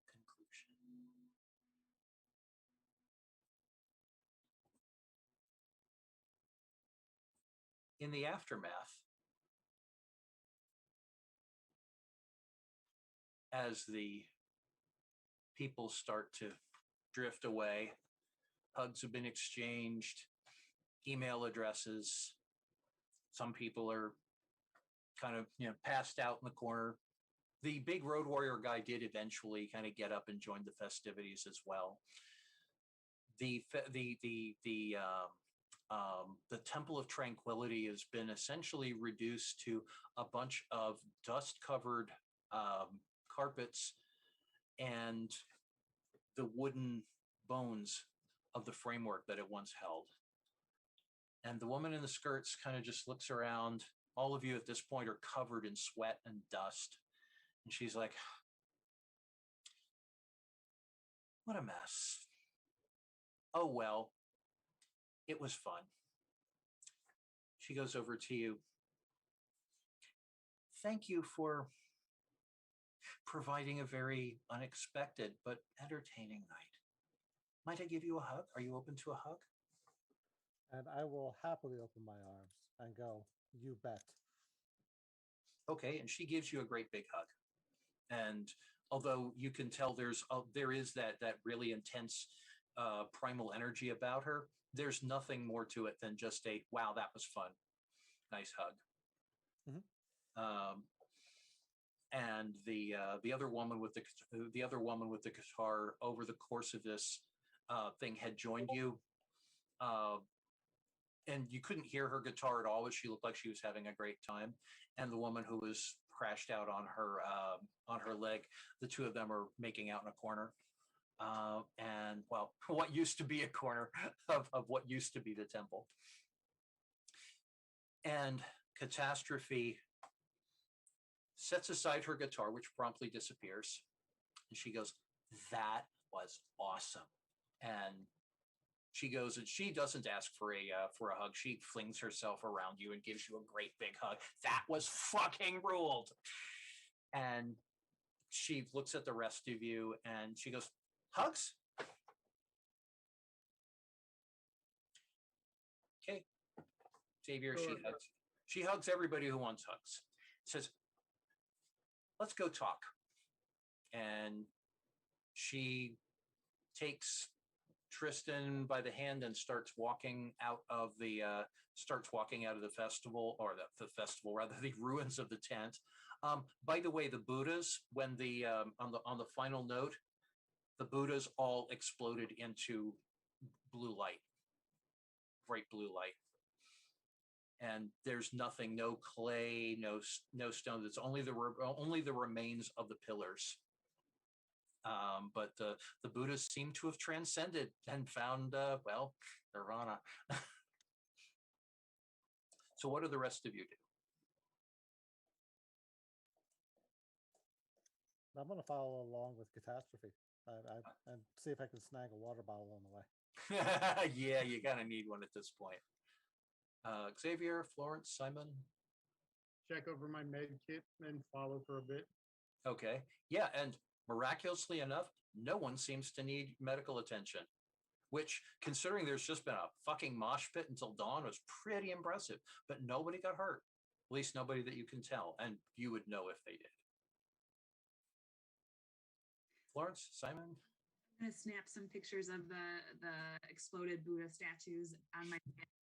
B: conclusion. In the aftermath, as the people start to drift away, hugs have been exchanged, email addresses, some people are kind of passed out in the corner. The big road warrior guy did eventually kind of get up and join the festivities as well. The Temple of Tranquility has been essentially reduced to a bunch of dust-covered carpets and the wooden bones of the framework that it once held. And the woman in the skirts kind of just looks around. All of you at this point are covered in sweat and dust. And she's like, what a mess. Oh, well, it was fun. She goes over to you. Thank you for providing a very unexpected but entertaining night. Might I give you a hug? Are you open to a hug?
C: And I will happily open my arms and go, you bet.
B: Okay, and she gives you a great big hug. And although you can tell there is that really intense primal energy about her, there's nothing more to it than just a wow, that was fun, nice hug. And the other woman with the guitar over the course of this thing had joined you, and you couldn't hear her guitar at all, but she looked like she was having a great time. And the woman who was crashed out on her leg, the two of them are making out in a corner. And well, what used to be a corner of what used to be the temple. And Catastrophe sets aside her guitar, which promptly disappears. And she goes, "That was awesome." And she goes, and she doesn't ask for a hug. She flings herself around you and gives you a great big hug. "That was fucking ruled." And she looks at the rest of you and she goes, "Hugs?" Okay. Xavier,
E: Sure.
B: She hugs everybody who wants hugs. Says, "Let's go talk." And she takes Tristan by the hand and starts walking out of the festival, or the festival rather, the ruins of the tent. By the way, the Buddhas, when the on the final note, the Buddhas all exploded into blue light, bright blue light. And there's nothing, no clay, no stone. It's only the remains of the pillars. But the Buddhists seem to have transcended and found, well, nirvana. So what do the rest of you do?
C: I'm going to follow along with Catastrophe and see if I can snag a water bottle on the way.
B: Yeah, you kind of need one at this point. Xavier, Florence, Simon?
E: Check over my med kit and follow for a bit.
B: Okay. Yeah, and miraculously enough, no one seems to need medical attention, which, considering there's just been a fucking mosh pit until dawn, was pretty impressive. But nobody got hurt. At least nobody that you can tell, and you would know if they did. Florence, Simon?
F: I'm gonna snap some pictures of the exploded Buddha statues on my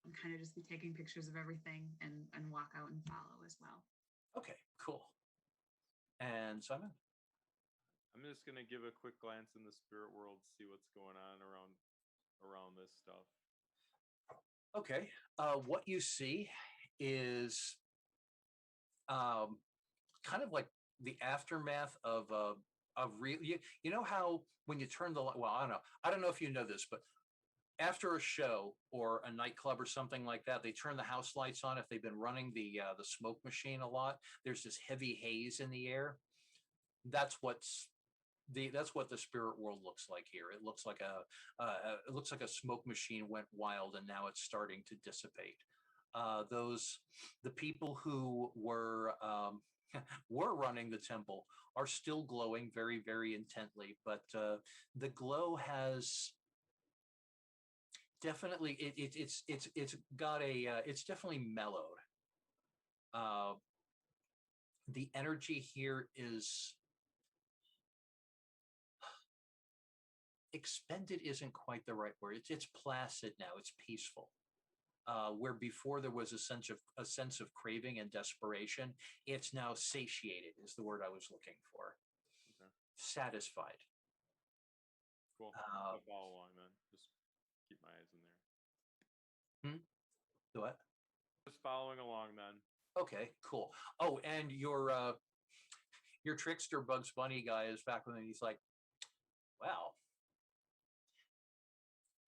F: and kind of just be taking pictures of everything and walk out and follow as well.
B: Okay, cool. And Simon?
D: I'm just gonna give a quick glance in the spirit world, see what's going on around this stuff.
B: Okay. What you see is kind of like the aftermath of real. You know how when you turn the light. Well, I don't know if you know this, but after a show or a nightclub or something like that, they turn the house lights on. If they've been running the smoke machine a lot, there's this heavy haze in the air. That's what the spirit world looks like here. It looks like a smoke machine went wild and now it's starting to dissipate. The people who were running the temple are still glowing very, very intently, but the glow has definitely it's definitely mellowed. The energy here is expended isn't quite the right word. It's placid now. It's peaceful. Where before there was a sense of craving and desperation, it's now satiated is the word I was looking for.
D: Okay.
B: Satisfied.
D: Cool. I'll follow along then. Just keep my eyes in there.
B: The what?
D: Just following along then.
B: Okay, cool. Oh, and your trickster Bugs Bunny guy is back with him. He's like, "Wow,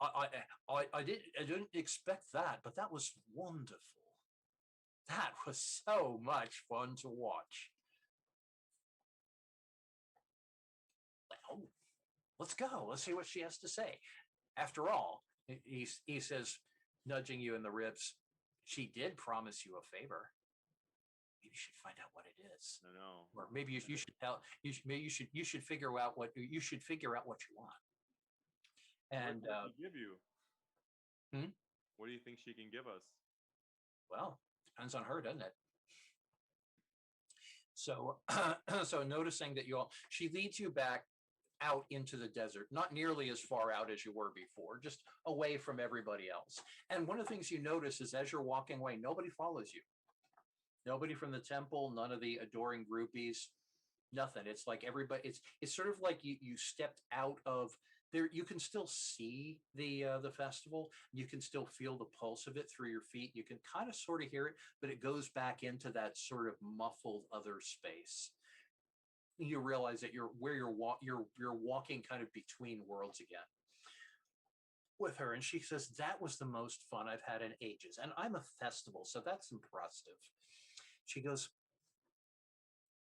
B: I didn't expect that, but that was wonderful. That was so much fun to watch." Well, let's go. Let's see what she has to say. After all, he says, nudging you in the ribs, "She did promise you a favor. Maybe you should find out what it is.
D: I know.
B: Or maybe you should tell. You should figure out what you want." And
D: what did she give you?
B: Hmm?
D: What do you think she can give us?
B: Well, depends on her, doesn't it? So, so noticing that she leads you back out into the desert, not nearly as far out as you were before, just away from everybody else. And one of the things you notice is as you're walking away, nobody follows you. Nobody from the temple, none of the adoring groupies, nothing. It's like everybody, it's sort of like you stepped out of there. You can still see the festival. You can still feel the pulse of it through your feet. You can kind of sort of hear it, but it goes back into that sort of muffled other space. You realize that you're walking kind of between worlds again with her. And she says, that was the most fun I've had in ages. And I'm a festival, so that's impressive. She goes,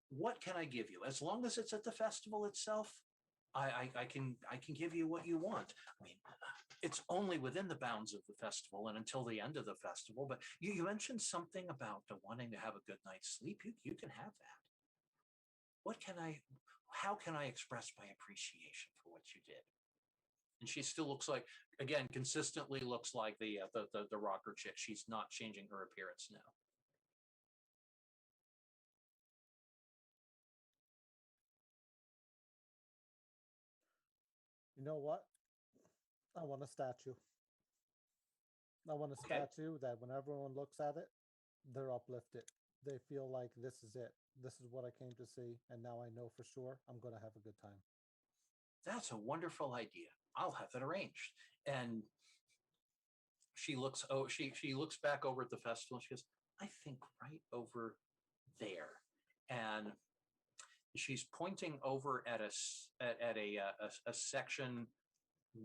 B: what can I give you? As long as it's at the festival itself, I can give you what you want. I mean, it's only within the bounds of the festival and until the end of the festival. But you mentioned something about wanting to have a good night's sleep. You can have that. How can I express my appreciation for what you did? And she still looks like, again, consistently looks like the rocker chick. She's not changing her appearance now.
C: You know what? I want a statue. I want a statue that when everyone looks at it, they're uplifted. They feel like this is it. This is what I came to see. And now I know for sure I'm going to have a good time.
B: That's a wonderful idea. I'll have that arranged. And she looks back over at the festival and she goes, I think right over there. And she's pointing over at a section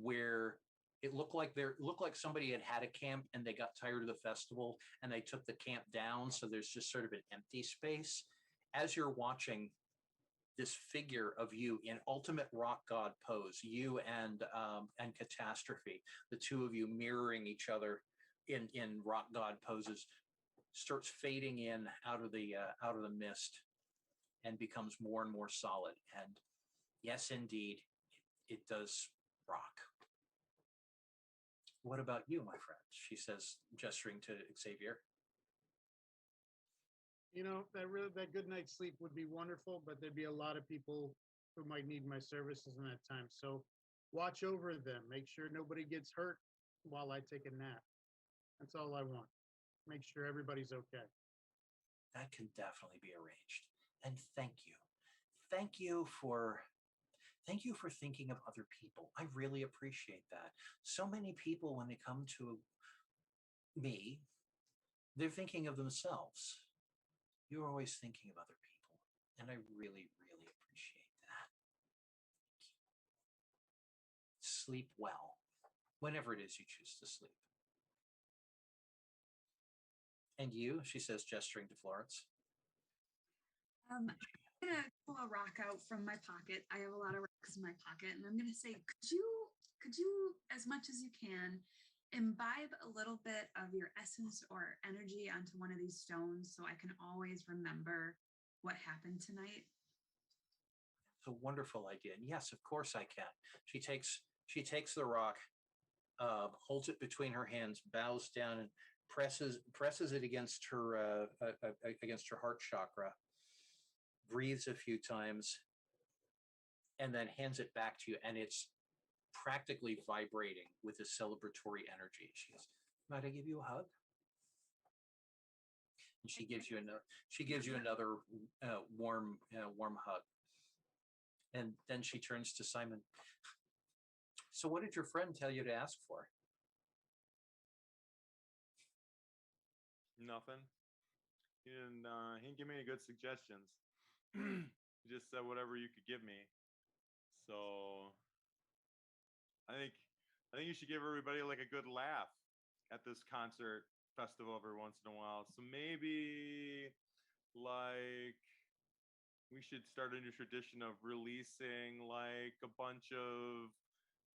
B: where it looked like somebody had a camp and they got tired of the festival and they took the camp down. So there's just sort of an empty space. As you're watching this figure of you in ultimate rock god pose, you and Catastrophe, the two of you mirroring each other in rock god poses, starts fading in out of the mist and becomes more and more solid. And yes, indeed, it does rock. What about you, my friend? She says, gesturing to Xavier.
E: You know, that good night's sleep would be wonderful, but there'd be a lot of people who might need my services in that time. So watch over them. Make sure nobody gets hurt while I take a nap. That's all I want. Make sure everybody's okay.
B: That can definitely be arranged. And thank you. Thank you for thinking of other people. I really appreciate that. So many people, when they come to me, they're thinking of themselves. You're always thinking of other people. And I really, really appreciate that. Sleep well, whenever it is you choose to sleep. And you, she says, gesturing to Florence.
F: I'm gonna pull a rock out from my pocket. I have a lot of rocks in my pocket, and I'm gonna say, could you, as much as you can, imbibe a little bit of your essence or energy onto one of these stones so I can always remember what happened tonight?
B: It's a wonderful idea. And yes, of course I can. She takes the rock, holds it between her hands, bows down and presses it against her heart chakra, breathes a few times, and then hands it back to you. And it's practically vibrating with a celebratory energy. She goes, might I give you a hug? And she gives you another warm hug. And then she turns to Simon. So what did your friend tell you to ask for?
D: Nothing. He didn't give me any good suggestions. He just said whatever you could give me. So I think you should give everybody like a good laugh at this concert festival every once in a while. So maybe like we should start a new tradition of releasing like a bunch of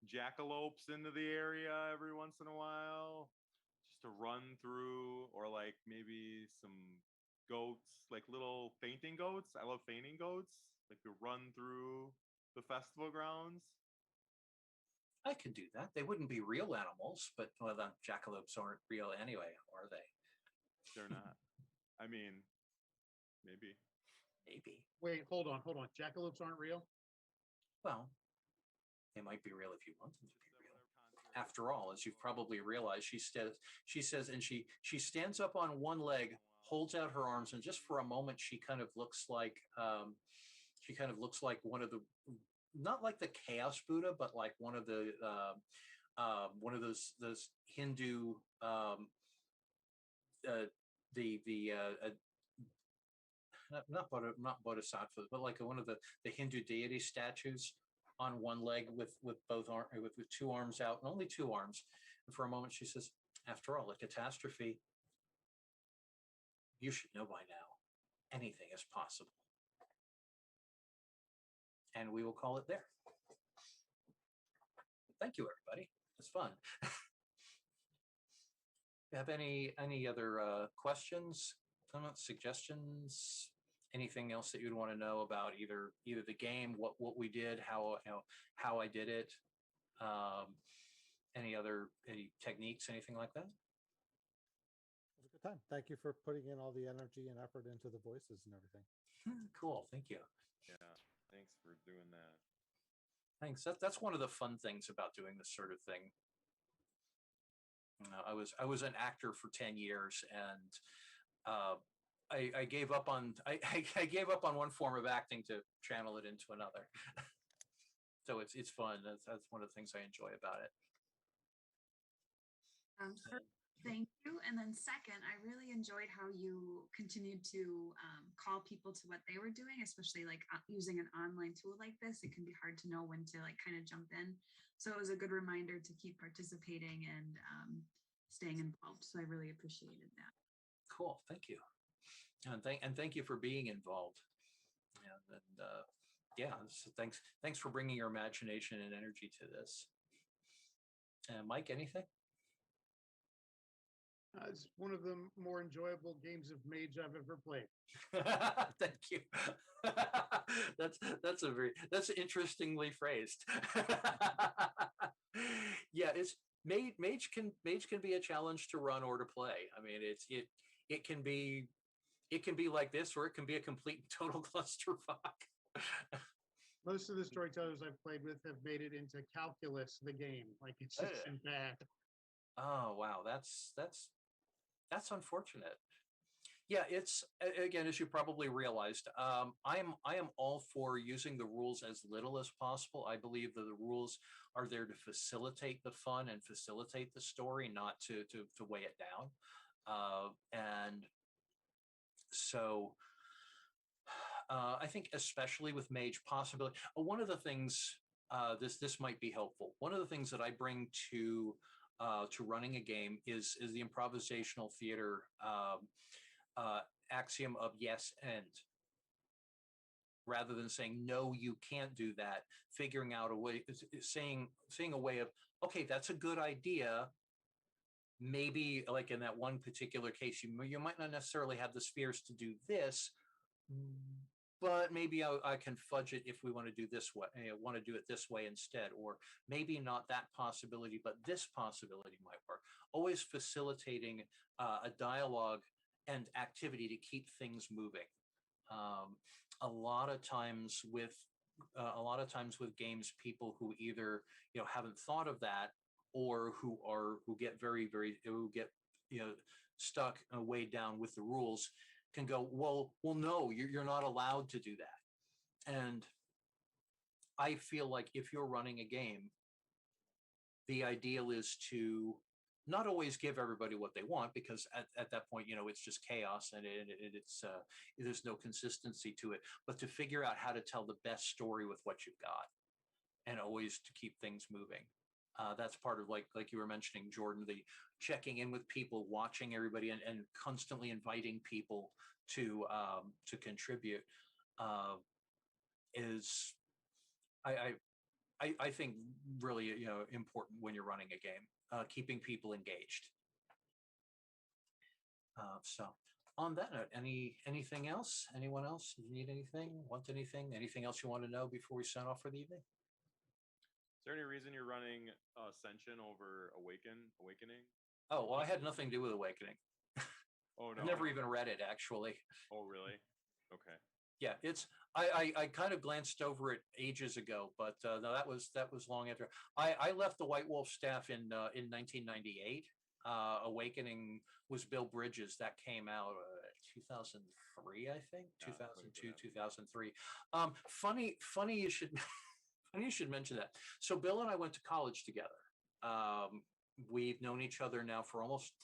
D: jackalopes into the area every once in a while, just to run through, or like maybe some goats, like little fainting goats. I love fainting goats. Like to run through the festival grounds.
B: I could do that. They wouldn't be real animals, but well, the jackalopes aren't real anyway, are they?
D: They're not. I mean, maybe.
B: Maybe.
E: Wait, hold on. Jackalopes aren't real?
B: Well, they might be real if you want them to be real. After all, as you've probably realized, she says, and she stands up on one leg, holds out her arms, and just for a moment, she kind of looks like one of the, not like the Chaos Buddha, but like one of those Hindu not bodhisattvas, but like one of the Hindu deity statues on one leg with two arms out, and only two arms. And for a moment, she says, "After all, a catastrophe. You should know by now, anything is possible." And we will call it there. Thank you, everybody. It's fun. You have any other questions, comments, suggestions, anything else that you'd want to know about either the game, what we did, how I did it, any techniques, anything like that?
C: It was a good time. Thank you for putting in all the energy and effort into the voices and everything.
B: Cool. Thank you.
D: Yeah. Thanks for doing that.
B: Thanks. That's one of the fun things about doing this sort of thing. I was an actor for 10 years, and I gave up on I gave up on one form of acting to channel it into another. So it's fun. That's one of the things I enjoy about it.
F: First, thank you. And then second, I really enjoyed how you continued to call people to what they were doing, especially like using an online tool like this. It can be hard to know when to like kind of jump in. So it was a good reminder to keep participating and staying involved. So I really appreciated that.
B: Cool. Thank you. And thank you for being involved. So thanks for bringing your imagination and energy to this. Mike, anything?
E: It's one of the more enjoyable games of Mage I've ever played.
B: Thank you. That's interestingly phrased. Yeah, it's Mage can be a challenge to run or to play. I mean, it can be like this, or it can be a complete total clusterfuck.
E: Most of the storytellers I've played with have made it into calculus, the game. Like it's just been bad.
B: Oh wow, that's unfortunate. Yeah, it's, again, as you probably realized, I am all for using the rules as little as possible. I believe that the rules are there to facilitate the fun and facilitate the story, not to weigh it down. And so I think especially with Mage, possibility. One of the things this might be helpful. One of the things that I bring to running a game is the improvisational theater axiom of yes and. Rather than saying no, you can't do that, figuring out a way, saying a way of, okay, that's a good idea. Maybe like in that one particular case, you might not necessarily have the spheres to do this, but maybe I can fudge it if we want to do this way, want to do it this way instead, or maybe not that possibility, but this possibility might work. Always facilitating a dialogue and activity to keep things moving. A lot of times with games, people who either haven't thought of that, or who get stuck way down with the rules, can go, well, no, you're not allowed to do that. And I feel like if you're running a game, the ideal is to not always give everybody what they want, because at that point, it's just chaos, and it's there's no consistency to it, but to figure out how to tell the best story with what you've got, and always to keep things moving. That's part of like you were mentioning, Jordan, the checking in with people, watching everybody, and constantly inviting people to contribute is I think really important when you're running a game, keeping people engaged. So on that note, anything else? Anyone else? You need anything? Want anything? Anything else you want to know before we sign off for the evening?
D: Is there any reason you're running Ascension over Awakening?
B: Oh, well, I had nothing to do with Awakening.
D: Oh no,
B: I've never even read it, actually.
D: Oh really? Okay.
B: Yeah, I kind of glanced over it ages ago, but no, that was long after. I left the White Wolf staff in 1998. Awakening was Bill Bridges. That came out 2003, I think, 2002, 2003. Funny you should funny you should mention that. So Bill and I went to college together. We've known each other now for almost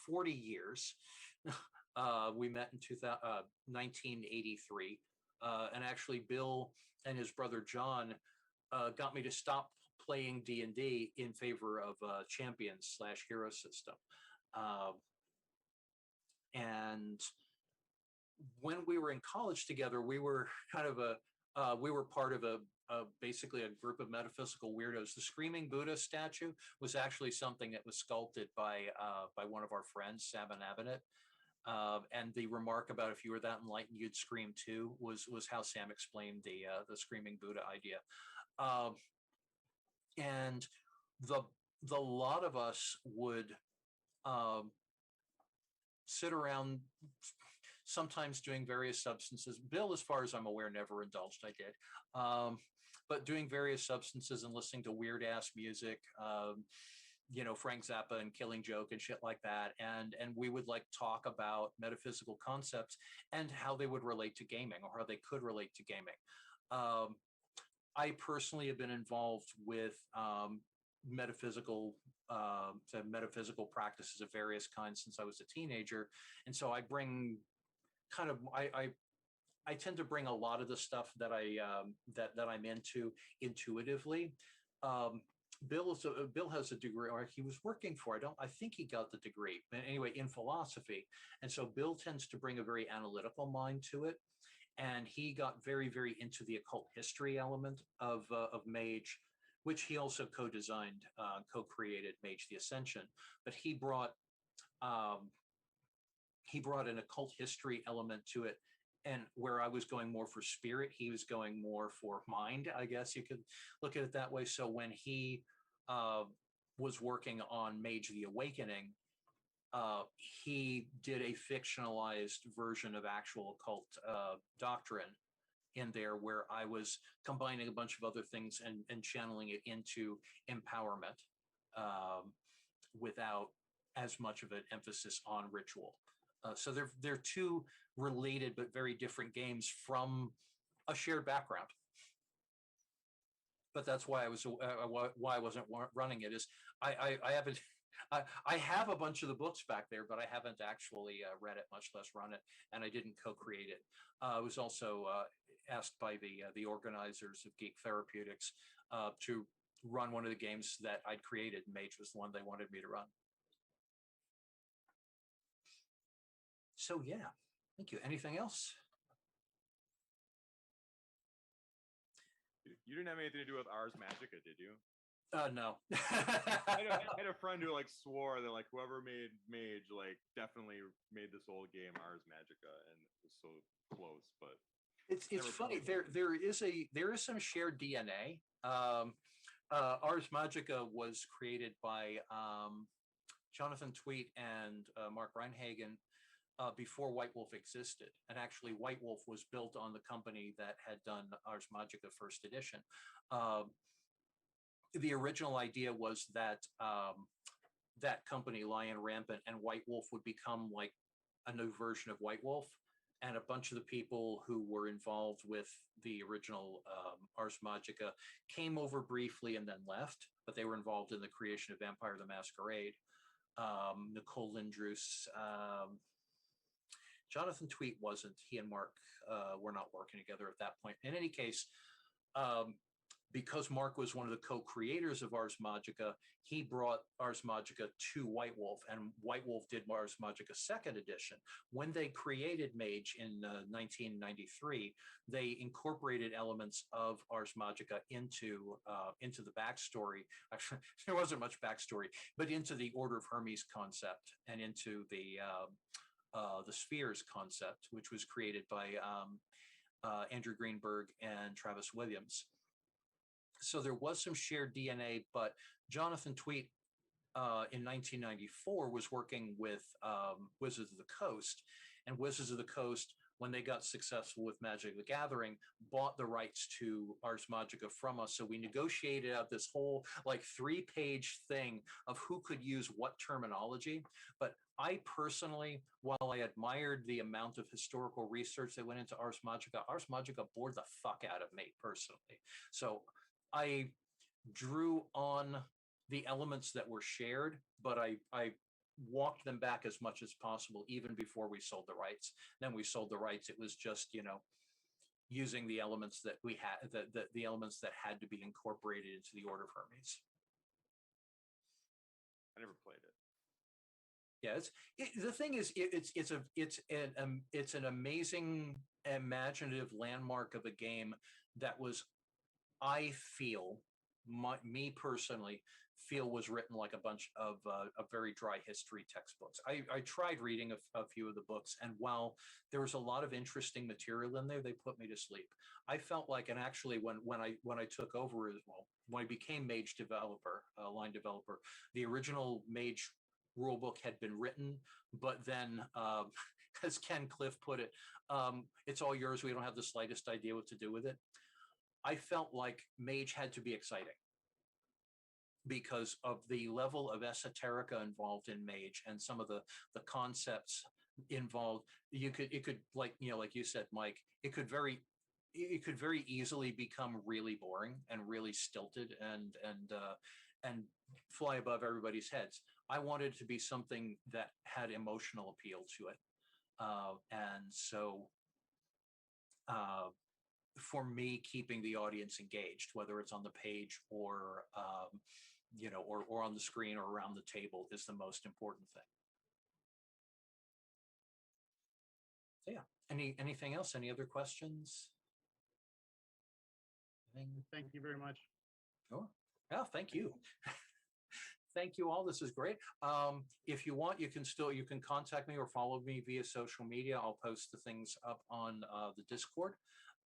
B: 40 years. We met in 1983, and actually Bill and his brother John got me to stop playing D&D in favor of Champions / Hero System. And when we were in college together, we were kind of we were part of basically a group of metaphysical weirdos. The Screaming Buddha statue was actually something that was sculpted by one of our friends, Sam Abenit. And the remark about if you were that enlightened, you'd scream too was how Sam explained the Screaming Buddha idea. And the lot of us would sit around, sometimes doing various substances. Bill, as far as I'm aware, never indulged. I did. But doing various substances and listening to weird ass music, Frank Zappa and Killing Joke and shit like that. And we would like talk about metaphysical concepts and how they would relate to gaming, or how they could relate to gaming. I personally have been involved with metaphysical practices of various kinds since I was a teenager. And so I bring kind of, I tend to bring a lot of the stuff that that I'm into intuitively. Bill has a degree, or he was working for, I think he got the degree, but anyway, in philosophy. And so Bill tends to bring a very analytical mind to it. And he got very, very into the occult history element of Mage, which he also co-designed, co-created Mage The Ascension. But he brought an occult history element to it. And where I was going more for spirit, he was going more for mind, I guess you could look at it that way. So when he was working on Mage the Awakening, he did a fictionalized version of actual occult doctrine in there, where I was combining a bunch of other things and channeling it into empowerment without as much of an emphasis on ritual. So they're two related but very different games from a shared background. But that's why I wasn't running it. Is I haven't. I have a bunch of the books back there, but I haven't actually read it, much less run it, and I didn't co-create it. I was also asked by the organizers of Geek Therapeutics to run one of the games that I'd created. Mage was the one they wanted me to run. So yeah, thank you. Anything else?
D: You didn't have anything to do with Ars Magica, did you?
B: No.
D: I had a friend who swore that whoever made Mage definitely made this old game Ars Magica, and it was so close. But
B: it's funny. There is some shared DNA. Ars Magica was created by Jonathan Tweet and Mark Reinhagen before White Wolf existed. And actually, White Wolf was built on the company that had done Ars Magica first edition. The original idea was that that company, Lion Rampant, and White Wolf would become like a new version of White Wolf. And a bunch of the people who were involved with the original Ars Magica came over briefly and then left, but they were involved in the creation of Vampire the Masquerade. Nicole Lindrus, Jonathan Tweet wasn't. He and Mark were not working together at that point. In any case, because Mark was one of the co-creators of Ars Magica, he brought Ars Magica to White Wolf, and White Wolf did Ars Magica second edition. When they created Mage in 1993, they incorporated elements of Ars Magica into the backstory. Actually, there wasn't much backstory, but into the Order of Hermes concept and into the Spheres concept, which was created by Andrew Greenberg and Travis Williams. So there was some shared DNA, but Jonathan Tweet in 1994 was working with Wizards of the Coast, and Wizards of the Coast when they got successful with Magic the Gathering, bought the rights to Ars Magica from us. So we negotiated out this whole like 3-page thing of who could use what terminology. But I personally, while I admired the amount of historical research that went into Ars Magica bored the fuck out of me personally. So I drew on the elements that were shared, but I walked them back as much as possible, even before we sold the rights. Then we sold the rights. It was just, using the elements that we had, the elements that had to be incorporated into the Order of Hermes.
D: I never played it.
B: Yeah, the thing is, it's an amazing, imaginative landmark of a game that was, I feel, me personally feel, was written like a bunch of very dry history textbooks. I tried reading a few of the books, and while there was a lot of interesting material in there, they put me to sleep. I felt like, and actually when I took over as well, when I became Mage developer, line developer, the original Mage rulebook had been written, but then as Ken Cliff put it, it's all yours. We don't have the slightest idea what to do with it. I felt like Mage had to be exciting because of the level of esoterica involved in Mage and some of the concepts involved. It could like you said, Mike, it could very easily become really boring and really stilted and fly above everybody's heads. I wanted it to be something that had emotional appeal to it, and so. For me, keeping the audience engaged, whether it's on the page or or on the screen or around the table, is the most important thing. So yeah. Anything else? Any other questions?
E: Thank you very much.
B: Sure. Yeah, thank you. Thank you all. This is great. If you want, you can contact me or follow me via social media. I'll post the things up on the Discord.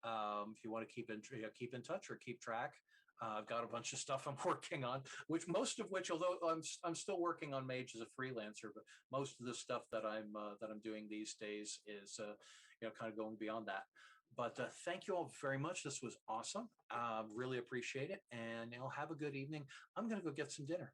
B: If you want to keep in touch or keep track. I've got a bunch of stuff I'm working on, most of which, although I'm still working on Mage as a freelancer, but most of the stuff that I'm doing these days is kind of going beyond that. But thank you all very much. This was awesome. Really appreciate it, and have a good evening. I'm going to go get some dinner.